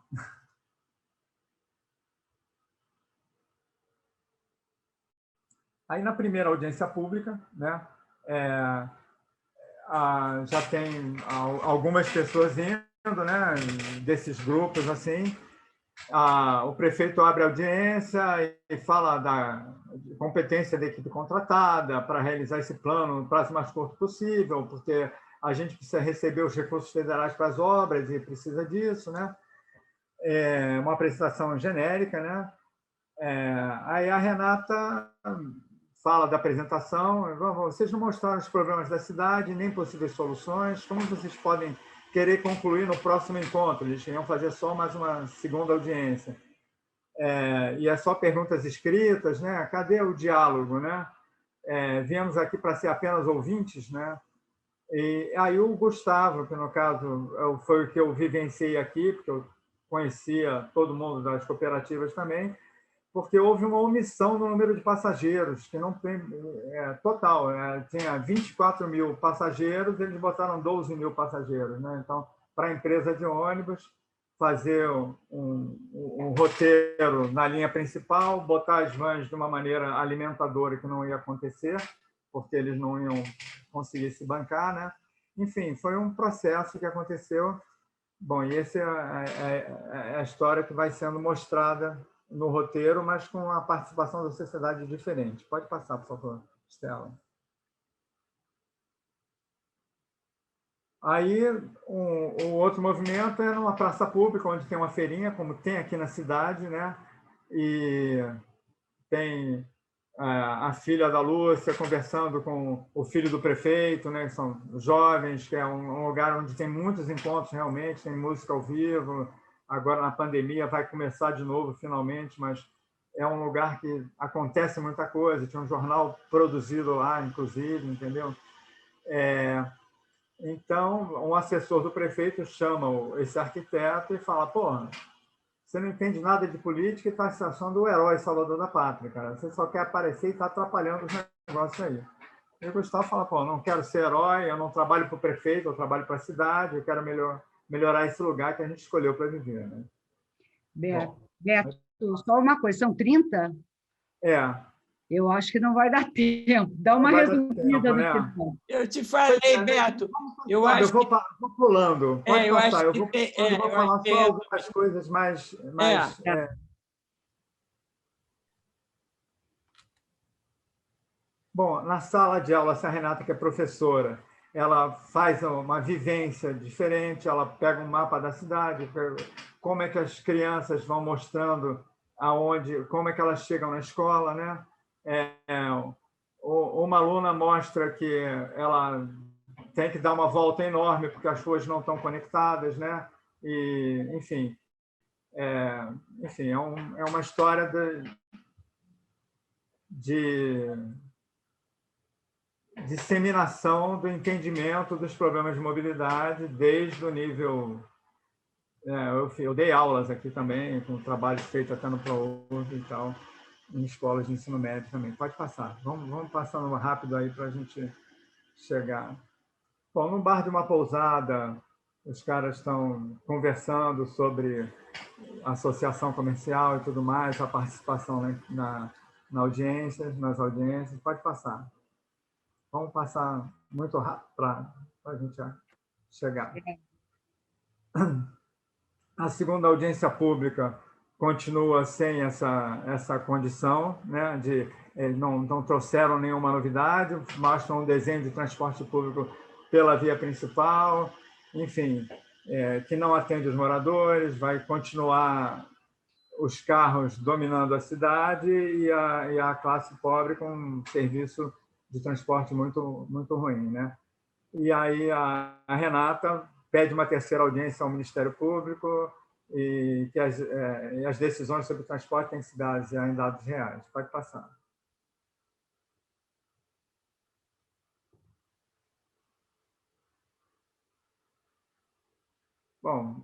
Aí, na primeira audiência pública, né, já tem algumas pessoas indo, né, desses grupos, assim. O prefeito abre a audiência e fala da competência da equipe contratada para realizar esse plano no prazo mais curto possível, porque a gente precisa receber os recursos federais para as obras e precisa disso, né? Uma apresentação genérica, né? Aí a Renata fala da apresentação: vocês não mostraram os problemas da cidade, nem possíveis soluções, como vocês podem querer concluir no próximo encontro? Eles iam fazer só mais uma segunda audiência. E é só perguntas escritas, né? Cadê o diálogo, né? Viemos aqui para ser apenas ouvintes, né? E aí o Gustavo, que no caso foi o que eu vivenciei aqui, porque eu conhecia todo mundo das cooperativas também, porque houve uma omissão no número de passageiros, que não tem total. Tinha 24 mil passageiros, eles botaram 12 mil passageiros, né? Então, para a empresa de ônibus, fazer um roteiro na linha principal, botar as vans de uma maneira alimentadora, que não ia acontecer, porque eles não iam conseguir se bancar, né? Enfim, foi um processo que aconteceu. Bom, e essa é a história que vai sendo mostrada no roteiro, mas com a participação da sociedade diferente. Pode passar, por favor, Estela. Aí, o outro movimento é numa praça pública, onde tem uma feirinha, como tem aqui na cidade, né? E tem a filha da Lúcia conversando com o filho do prefeito, né? Que são jovens, que é um lugar onde tem muitos encontros, realmente, tem música ao vivo. Agora, na pandemia, vai começar de novo, finalmente, mas é um lugar que acontece muita coisa. Tinha um jornal produzido lá, inclusive, entendeu? Então, um assessor do prefeito chama esse arquiteto e fala: porra, você não entende nada de política e está se achando o herói salvador da pátria, cara. Você só quer aparecer e está atrapalhando os negócios aí. E o Gustavo fala: pô, não quero ser herói, eu não trabalho para o prefeito, eu trabalho para a cidade, eu quero melhorar esse lugar que a gente escolheu para viver, né? Beto, só uma coisa, são 30? Eu acho que não vai dar tempo. Dá uma reduzida no final. Eu te falei, Beto. Eu vou pulando. Pode passar. Eu vou falar só algumas coisas mais... Bom, na sala de aula, essa Renata, que é professora, ela faz uma vivência diferente, ela pega um mapa da cidade, como é que as crianças vão mostrando como é que elas chegam na escola, né? Uma aluna mostra que ela tem que dar uma volta enorme porque as ruas não estão conectadas, né? E, enfim, é uma história de disseminação do entendimento dos problemas de mobilidade desde o nível... Eu dei aulas aqui também, com trabalhos feitos até no ProURB e tal, em escolas de ensino médio também. Pode passar. Vamos passando rápido aí para a gente chegar. Bom, no bar de uma pousada, os caras estão conversando sobre associação comercial e tudo mais, a participação, né, nas audiências. Pode passar. Vamos passar muito rápido para a gente chegar. A segunda audiência pública continua sem essa condição, né, não trouxeram nenhuma novidade, mostram um desenho de transporte público pela via principal, enfim, que não atende os moradores, vai continuar os carros dominando a cidade e a classe pobre com um serviço de transporte muito, muito ruim, né? E aí a Renata pede uma terceira audiência ao Ministério Público e que as decisões sobre o transporte têm que se dar em dados reais. Pode passar. Bom,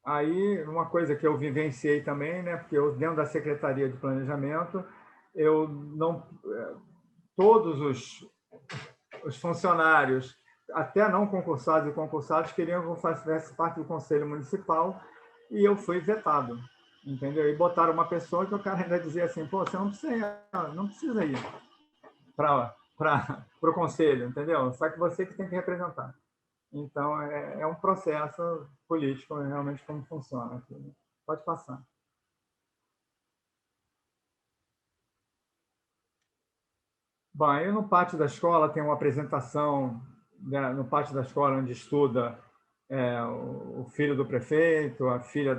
aí uma coisa que eu vivenciei também, né, porque eu, dentro da Secretaria de Planejamento, todos os funcionários, até não concursados e concursados, queriam que eu fizesse parte do Conselho Municipal e eu fui vetado. entendeu? E botaram uma pessoa que o cara ainda dizia assim, pô, você não precisa ir para o conselho, entendeu? Só que você que tem que representar. Então, é um processo político, realmente, como funciona aqui. Pode passar. Bom, aí no pátio da escola tem uma apresentação, né, no pátio da escola onde estuda o filho do prefeito, a filha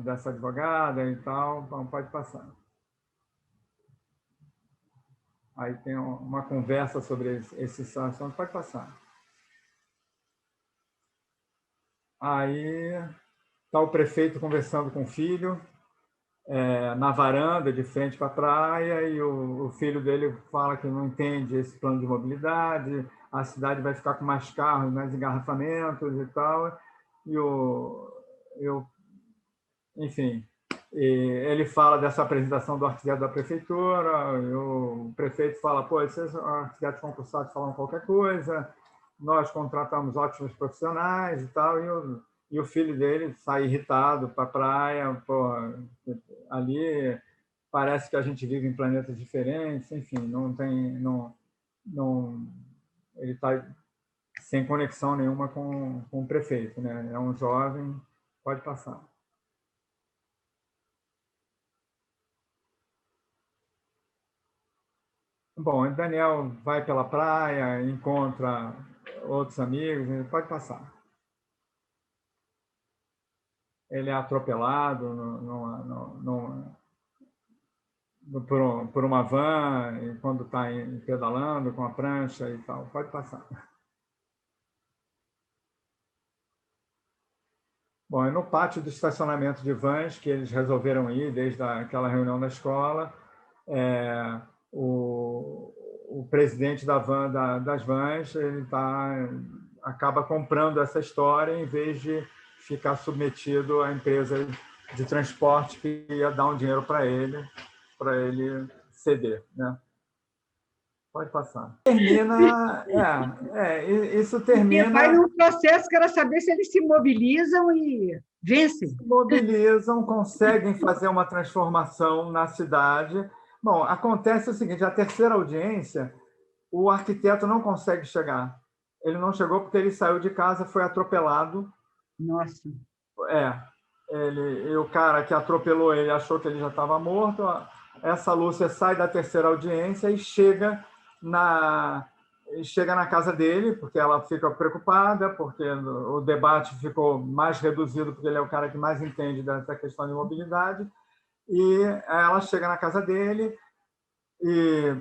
dessa advogada e tal. Bom, pode passar. Aí tem uma conversa sobre esse assunto. Pode passar. Aí está o prefeito conversando com o filho, na varanda, de frente para a praia, e o filho dele fala que não entende esse plano de mobilidade, a cidade vai ficar com mais carros, mais engarrafamentos e tal. Enfim, ele fala dessa apresentação do arquiteto da prefeitura, e o prefeito fala, pô, esses arquitetos concursados falam qualquer coisa, nós contratamos ótimos profissionais e tal, e o filho dele sai irritado para a praia, pô, ali parece que a gente vive em planetas diferentes, enfim, ele está sem conexão nenhuma com o prefeito, né? É um jovem, pode passar. Bom, Daniel vai pela praia, encontra outros amigos, pode passar. Ele é atropelado por uma van, quando está pedalando com a prancha e tal. Pode passar. Bom, é no pátio do estacionamento de vans que eles resolveram ir desde aquela reunião da escola. O presidente das vans acaba comprando essa história em vez de ficar submetido à empresa de transporte que ia dar um dinheiro para ele ceder, né? Pode passar. Isso termina... Vai num processo que era saber se eles se mobilizam e vencem. Se mobilizam, conseguem fazer uma transformação na cidade. Bom, acontece o seguinte, a terceira audiência, o arquiteto não consegue chegar. Ele não chegou porque ele saiu de casa, foi atropelado. Nossa. O cara que atropelou ele achou que ele já estava morto. Essa Lúcia sai da terceira audiência e chega na casa dele, porque ela fica preocupada, porque o debate ficou mais reduzido, porque ele é o cara que mais entende dessa questão de mobilidade. E ela chega na casa dele e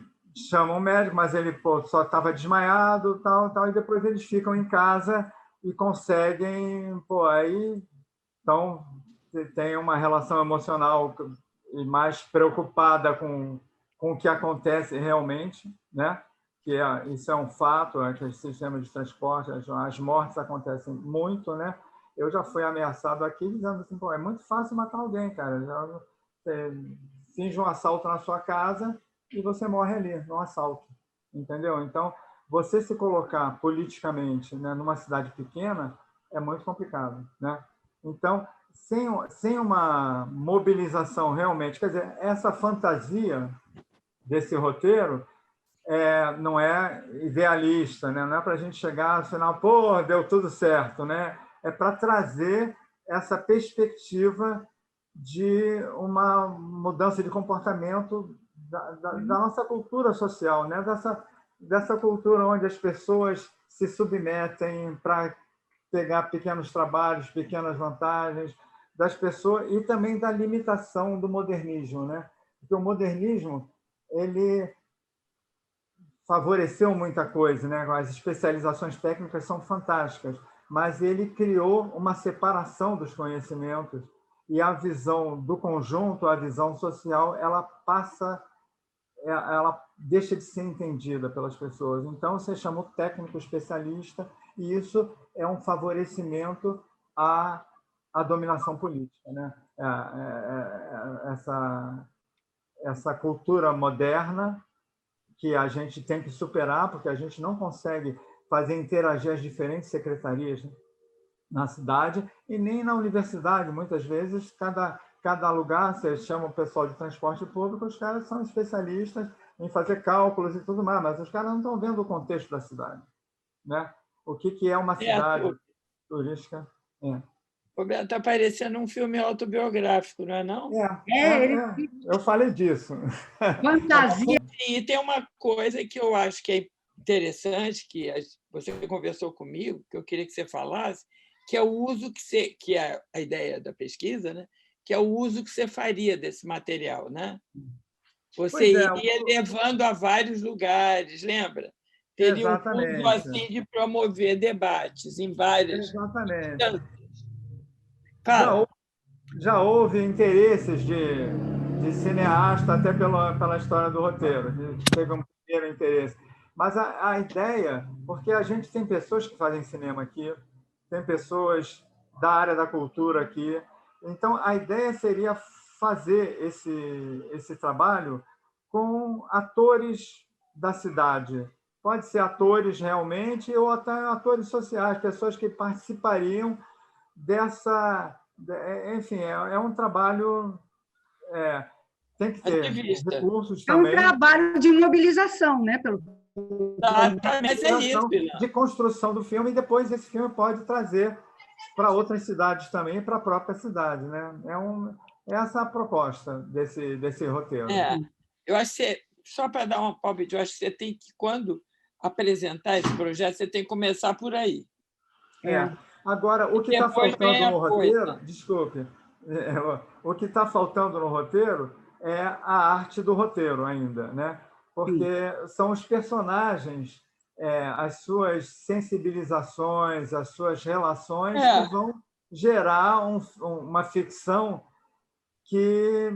chama um médico, mas ele só estava desmaiado, tal, e depois eles ficam em casa e conseguem, então tem uma relação emocional e mais preocupada com o que acontece realmente, né? Isso é um fato, que os sistemas de transporte, as mortes acontecem muito, né? Eu já fui ameaçado aqui dizendo assim, é muito fácil matar alguém, cara. Finge um assalto na sua casa e você morre ali, num assalto, entendeu? Então, você se colocar politicamente, né, numa cidade pequena é muito complicado, né? Então, sem uma mobilização realmente, quer dizer, essa fantasia desse roteiro não é idealista, né? Não é para a gente chegar no final, pô, deu tudo certo, né? É para trazer essa perspectiva de uma mudança de comportamento da nossa cultura social, né? Dessa cultura onde as pessoas se submetem para pegar pequenos trabalhos, pequenas vantagens das pessoas, e também da limitação do modernismo, né? Porque o modernismo ele favoreceu muita coisa, né? As especializações técnicas são fantásticas, mas ele criou uma separação dos conhecimentos, e a visão do conjunto, a visão social, ela deixa de ser entendida pelas pessoas. Então, você chama o técnico especialista, e isso é um favorecimento à dominação política, né? Essa cultura moderna que a gente tem que superar, porque a gente não consegue fazer interagir as diferentes secretarias na cidade, e nem na universidade. Muitas vezes, cada cada lugar, você chama o pessoal de transporte público, os caras são especialistas em fazer cálculos e tudo mais, mas os caras não estão vendo o contexto da cidade, né? O que é uma cidade turística? Está parecendo um filme autobiográfico, não é não? Eu falei disso. Fantasia. E tem uma coisa que eu acho que é interessante, que você conversou comigo, que eu queria que você falasse, que é o uso que é a ideia da pesquisa, né? Que é o uso que você faria desse material, né? Você iria levando a vários lugares, lembra? Teria um uso assim de promover debates em várias. Exatamente. Já houve interesses de cineasta até pela história do roteiro. Teve um primeiro interesse. Mas a ideia, porque a gente tem pessoas que fazem cinema aqui, tem pessoas da área da cultura aqui, então a ideia seria fazer esse trabalho com atores da cidade. Pode ser atores realmente ou até atores sociais, pessoas que participariam dessa... Enfim, é um trabalho... tem que ter recursos também. É um trabalho de mobilização, né? Mas é isso, de construção do filme, e depois esse filme pode trazer para outras cidades também, para a própria cidade, né? Essa é a proposta desse roteiro. Eu acho que só para dar uma palpite, eu acho que você tem que, quando apresentar esse projeto, você tem que começar por aí. Agora, o que está faltando no roteiro, desculpe, o que está faltando no roteiro é a arte do roteiro ainda, né? Porque são os personagens, as suas sensibilizações, as suas relações que vão gerar uma ficção que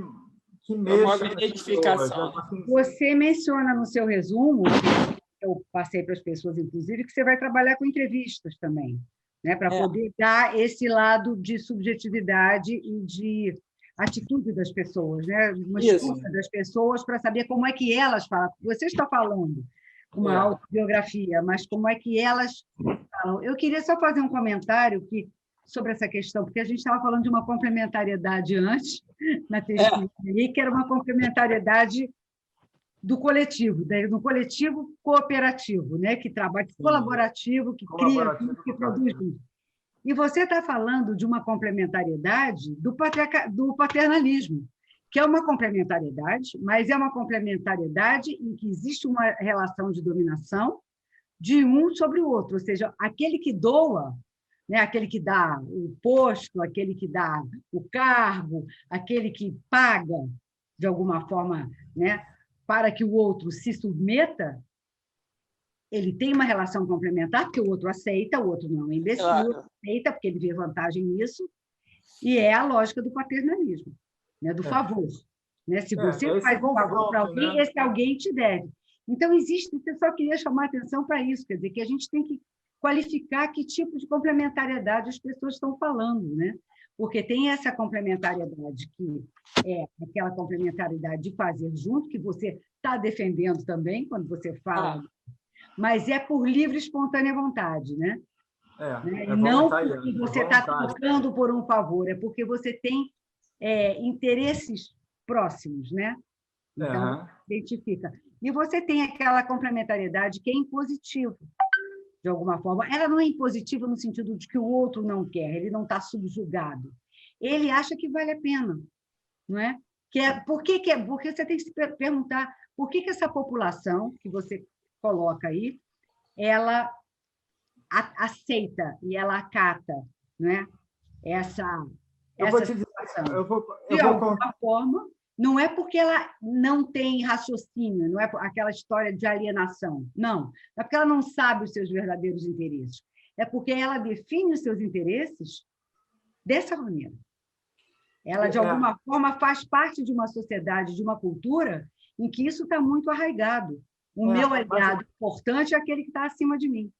mexa uma identificação. Você menciona no seu resumo, que eu passei para as pessoas, inclusive, que você vai trabalhar com entrevistas também, né? Para poder dar esse lado de subjetividade e de atitude das pessoas, né? Uma escuta das pessoas para saber como é que elas falam. Você está falando uma autobiografia, mas como é que elas falam. Eu queria só fazer um comentário sobre essa questão, porque a gente estava falando de uma complementariedade antes, na pesquisa, que era uma complementariedade do coletivo cooperativo, né? Que trabalha, colaborativo, que cria, que produz. E você está falando de uma complementariedade do paternalismo, que é uma complementariedade, mas é uma complementariedade em que existe uma relação de dominação de um sobre o outro, ou seja, aquele que doa, né, aquele que dá o posto, aquele que dá o cargo, aquele que paga, de alguma forma, né, para que o outro se submeta, ele tem uma relação complementar, porque o outro aceita, o outro não é imbecil, aceita, porque ele vê vantagem nisso, e é a lógica do paternalismo, né, do favor. Né? Se você faz um favor para alguém, esse alguém te deve. Então, eu só queria chamar a atenção para isso, quer dizer, que a gente tem que qualificar que tipo de complementariedade as pessoas estão falando, né? Porque tem essa complementariedade que é aquela complementariedade de fazer junto, que você está defendendo também, quando você fala, mas é por livre e espontânea vontade, né? Não porque você está trocando por um favor, é porque você tem interesses próximos, né? Então, identifica. E você tem aquela complementariedade que é impositiva, de alguma forma. Ela não é impositiva no sentido de que o outro não quer, ele não está subjugado. Ele acha que vale a pena, não é? Porque você tem que se perguntar por que essa população que você coloca aí, ela aceita e ela acata, não é? Essa situação. De alguma forma, não é porque ela não tem raciocínio, não é aquela história de alienação, não. É porque ela não sabe os seus verdadeiros interesses. É porque ela define os seus interesses dessa maneira. Ela, de alguma forma, faz parte de uma sociedade, de uma cultura em que isso está muito arraigado. O meu aliado importante é aquele que está acima de mim.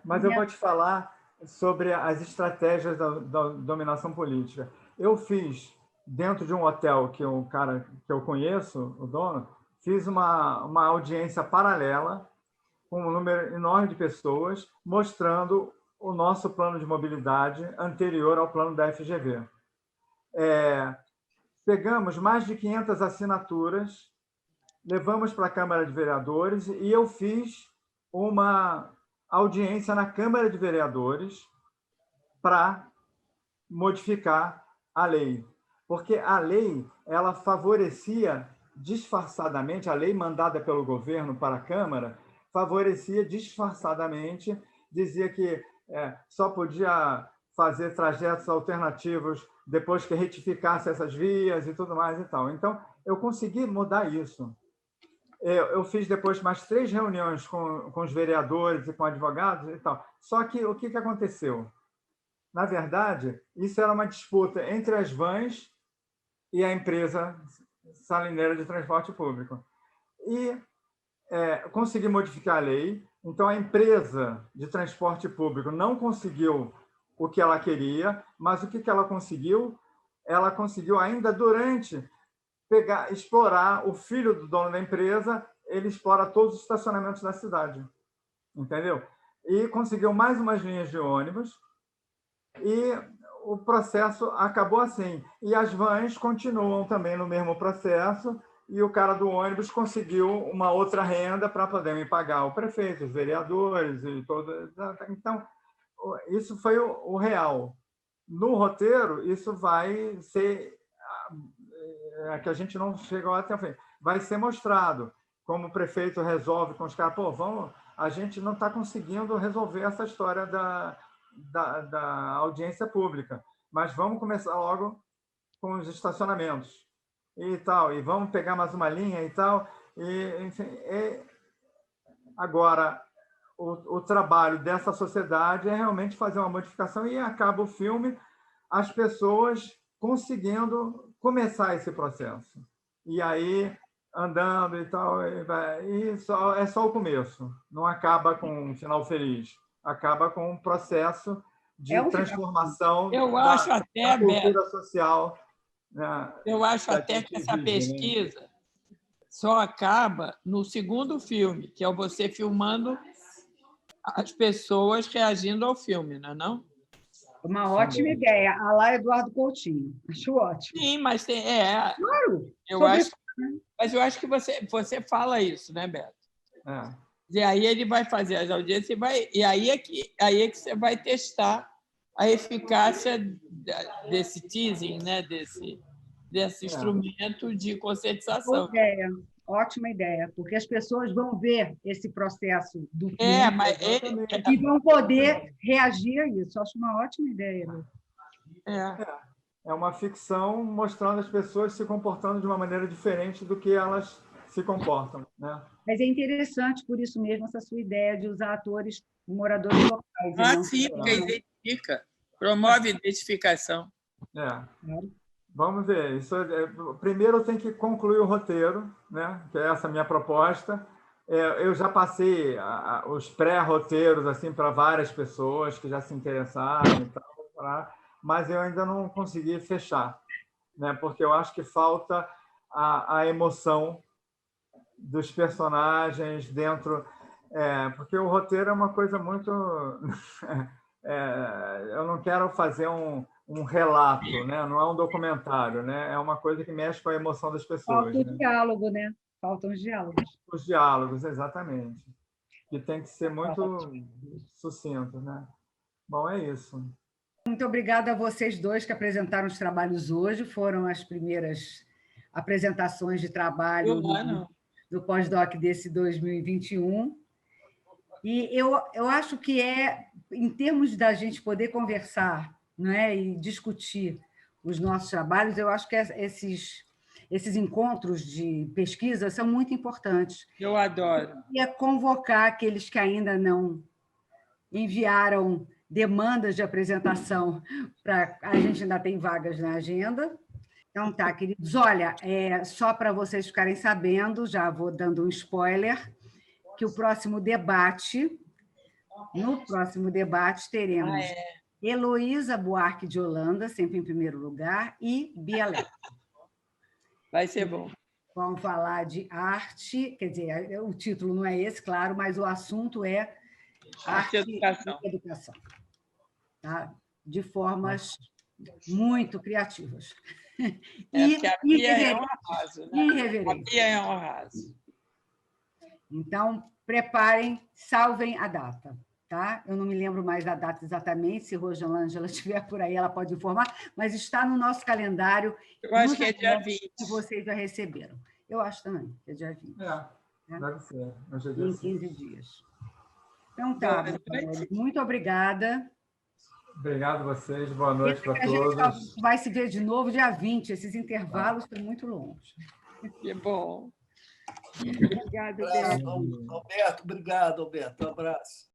Mas eu vou te falar sobre as estratégias da dominação política. Eu fiz, dentro de um hotel que um cara que eu conheço, o dono, fiz uma audiência paralela com um número enorme de pessoas, mostrando o nosso plano de mobilidade anterior ao plano da FGV. pegamos mais de 500 assinaturas, levamos para a Câmara de Vereadores e eu fiz uma audiência na Câmara de Vereadores para modificar a lei. Porque a lei, ela favorecia disfarçadamente, a lei mandada pelo governo para a Câmara, favorecia disfarçadamente, dizia que só podia fazer trajetos alternativos depois que retificasse essas vias e tudo mais e tal. Então, eu consegui mudar isso. Eu fiz depois mais 3 reuniões com os vereadores e com advogados e tal. Só que o que aconteceu? Na verdade, isso era uma disputa entre as vans e a empresa salineira de transporte público. E consegui modificar a lei. Então, a empresa de transporte público não conseguiu o que ela queria, mas o que ela conseguiu? Ela conseguiu ainda durante explorar o filho do dono da empresa, ele explora todos os estacionamentos da cidade, entendeu? E conseguiu mais umas linhas de ônibus e o processo acabou assim. E as vans continuam também no mesmo processo e o cara do ônibus conseguiu uma outra renda para poder me pagar o prefeito, os vereadores e todo. Então, isso foi o real. No roteiro, isso vai ser que a gente não chegou até a frente. Vai ser mostrado como o prefeito resolve com os caras. A gente não está conseguindo resolver essa história da audiência pública, mas vamos começar logo com os estacionamentos e tal, e vamos pegar mais uma linha e tal. E, enfim, agora, o trabalho dessa sociedade é realmente fazer uma modificação e acaba o filme as pessoas conseguindo começar esse processo. E aí, andando e tal, é só o começo. Não acaba com um final feliz. Acaba com um processo de transformação da cultura social. Eu acho até que essa pesquisa só acaba no segundo filme, que é você filmando as pessoas reagindo ao filme, não é não? Uma ótima ideia. A lá Eduardo Coutinho. Acho ótimo. Sim, mas tem... Claro. Mas eu acho que você fala isso, né, Beto? E aí ele vai fazer as audiências e aí é que você vai testar a eficácia desse teasing, né? desse instrumento de conscientização. Boa ideia. Ótima ideia, porque as pessoas vão ver esse processo do filme e vão poder reagir a isso. Acho uma ótima ideia. É uma ficção mostrando as pessoas se comportando de uma maneira diferente do que elas se comportam, né? Mas é interessante, por isso mesmo, essa sua ideia de usar atores moradores locais. Sim, porque identifica, promove identificação. Vamos ver. Primeiro, eu tenho que concluir o roteiro, né? Que é essa minha proposta. Eu já passei os pré-roteiros assim, para várias pessoas que já se interessaram, e tal, mas eu ainda não consegui fechar, né? Porque eu acho que falta a emoção dos personagens dentro... porque o roteiro é uma coisa muito... eu não quero fazer um relato, né? Não é um documentário, né? É uma coisa que mexe com a emoção das pessoas. Falta o diálogo, né? Faltam os diálogos. Os diálogos, exatamente. Que tem que ser muito sucinto, né? Bom, é isso. Muito obrigada a vocês dois que apresentaram os trabalhos hoje. Foram as primeiras apresentações de trabalho do pós-doc desse 2021. E eu acho que em termos da gente poder conversar, né, e discutir os nossos trabalhos, eu acho que esses encontros de pesquisa são muito importantes. Eu adoro. E convocar aqueles que ainda não enviaram demandas de apresentação, a gente ainda tem vagas na agenda. Então, tá, queridos. Olha, só para vocês ficarem sabendo, já vou dando um spoiler, que no próximo debate teremos Heloísa Buarque de Holanda, sempre em primeiro lugar, e Bia Leto. Vai ser bom. Vamos falar de arte, quer dizer, o título não é esse, claro, mas o assunto é arte e educação. Tá? De formas muito criativas. Porque a Bia é um arraso, né? Irreverente. A Bia é um arraso. Então, preparem, salvem a data. Tá? Eu não me lembro mais da data exatamente, se Rosângela estiver por aí, ela pode informar, mas está no nosso calendário. Eu acho que é dia 20. Que vocês já receberam. Eu acho também que é dia 20. Deve ser. Em 15 dias. Então, tá. Muito obrigada. Obrigado a vocês, boa noite para todos. A gente vai se ver de novo dia 20, esses intervalos estão muito longos. Que bom. Obrigada, Alberto. Obrigado, Alberto. Um abraço.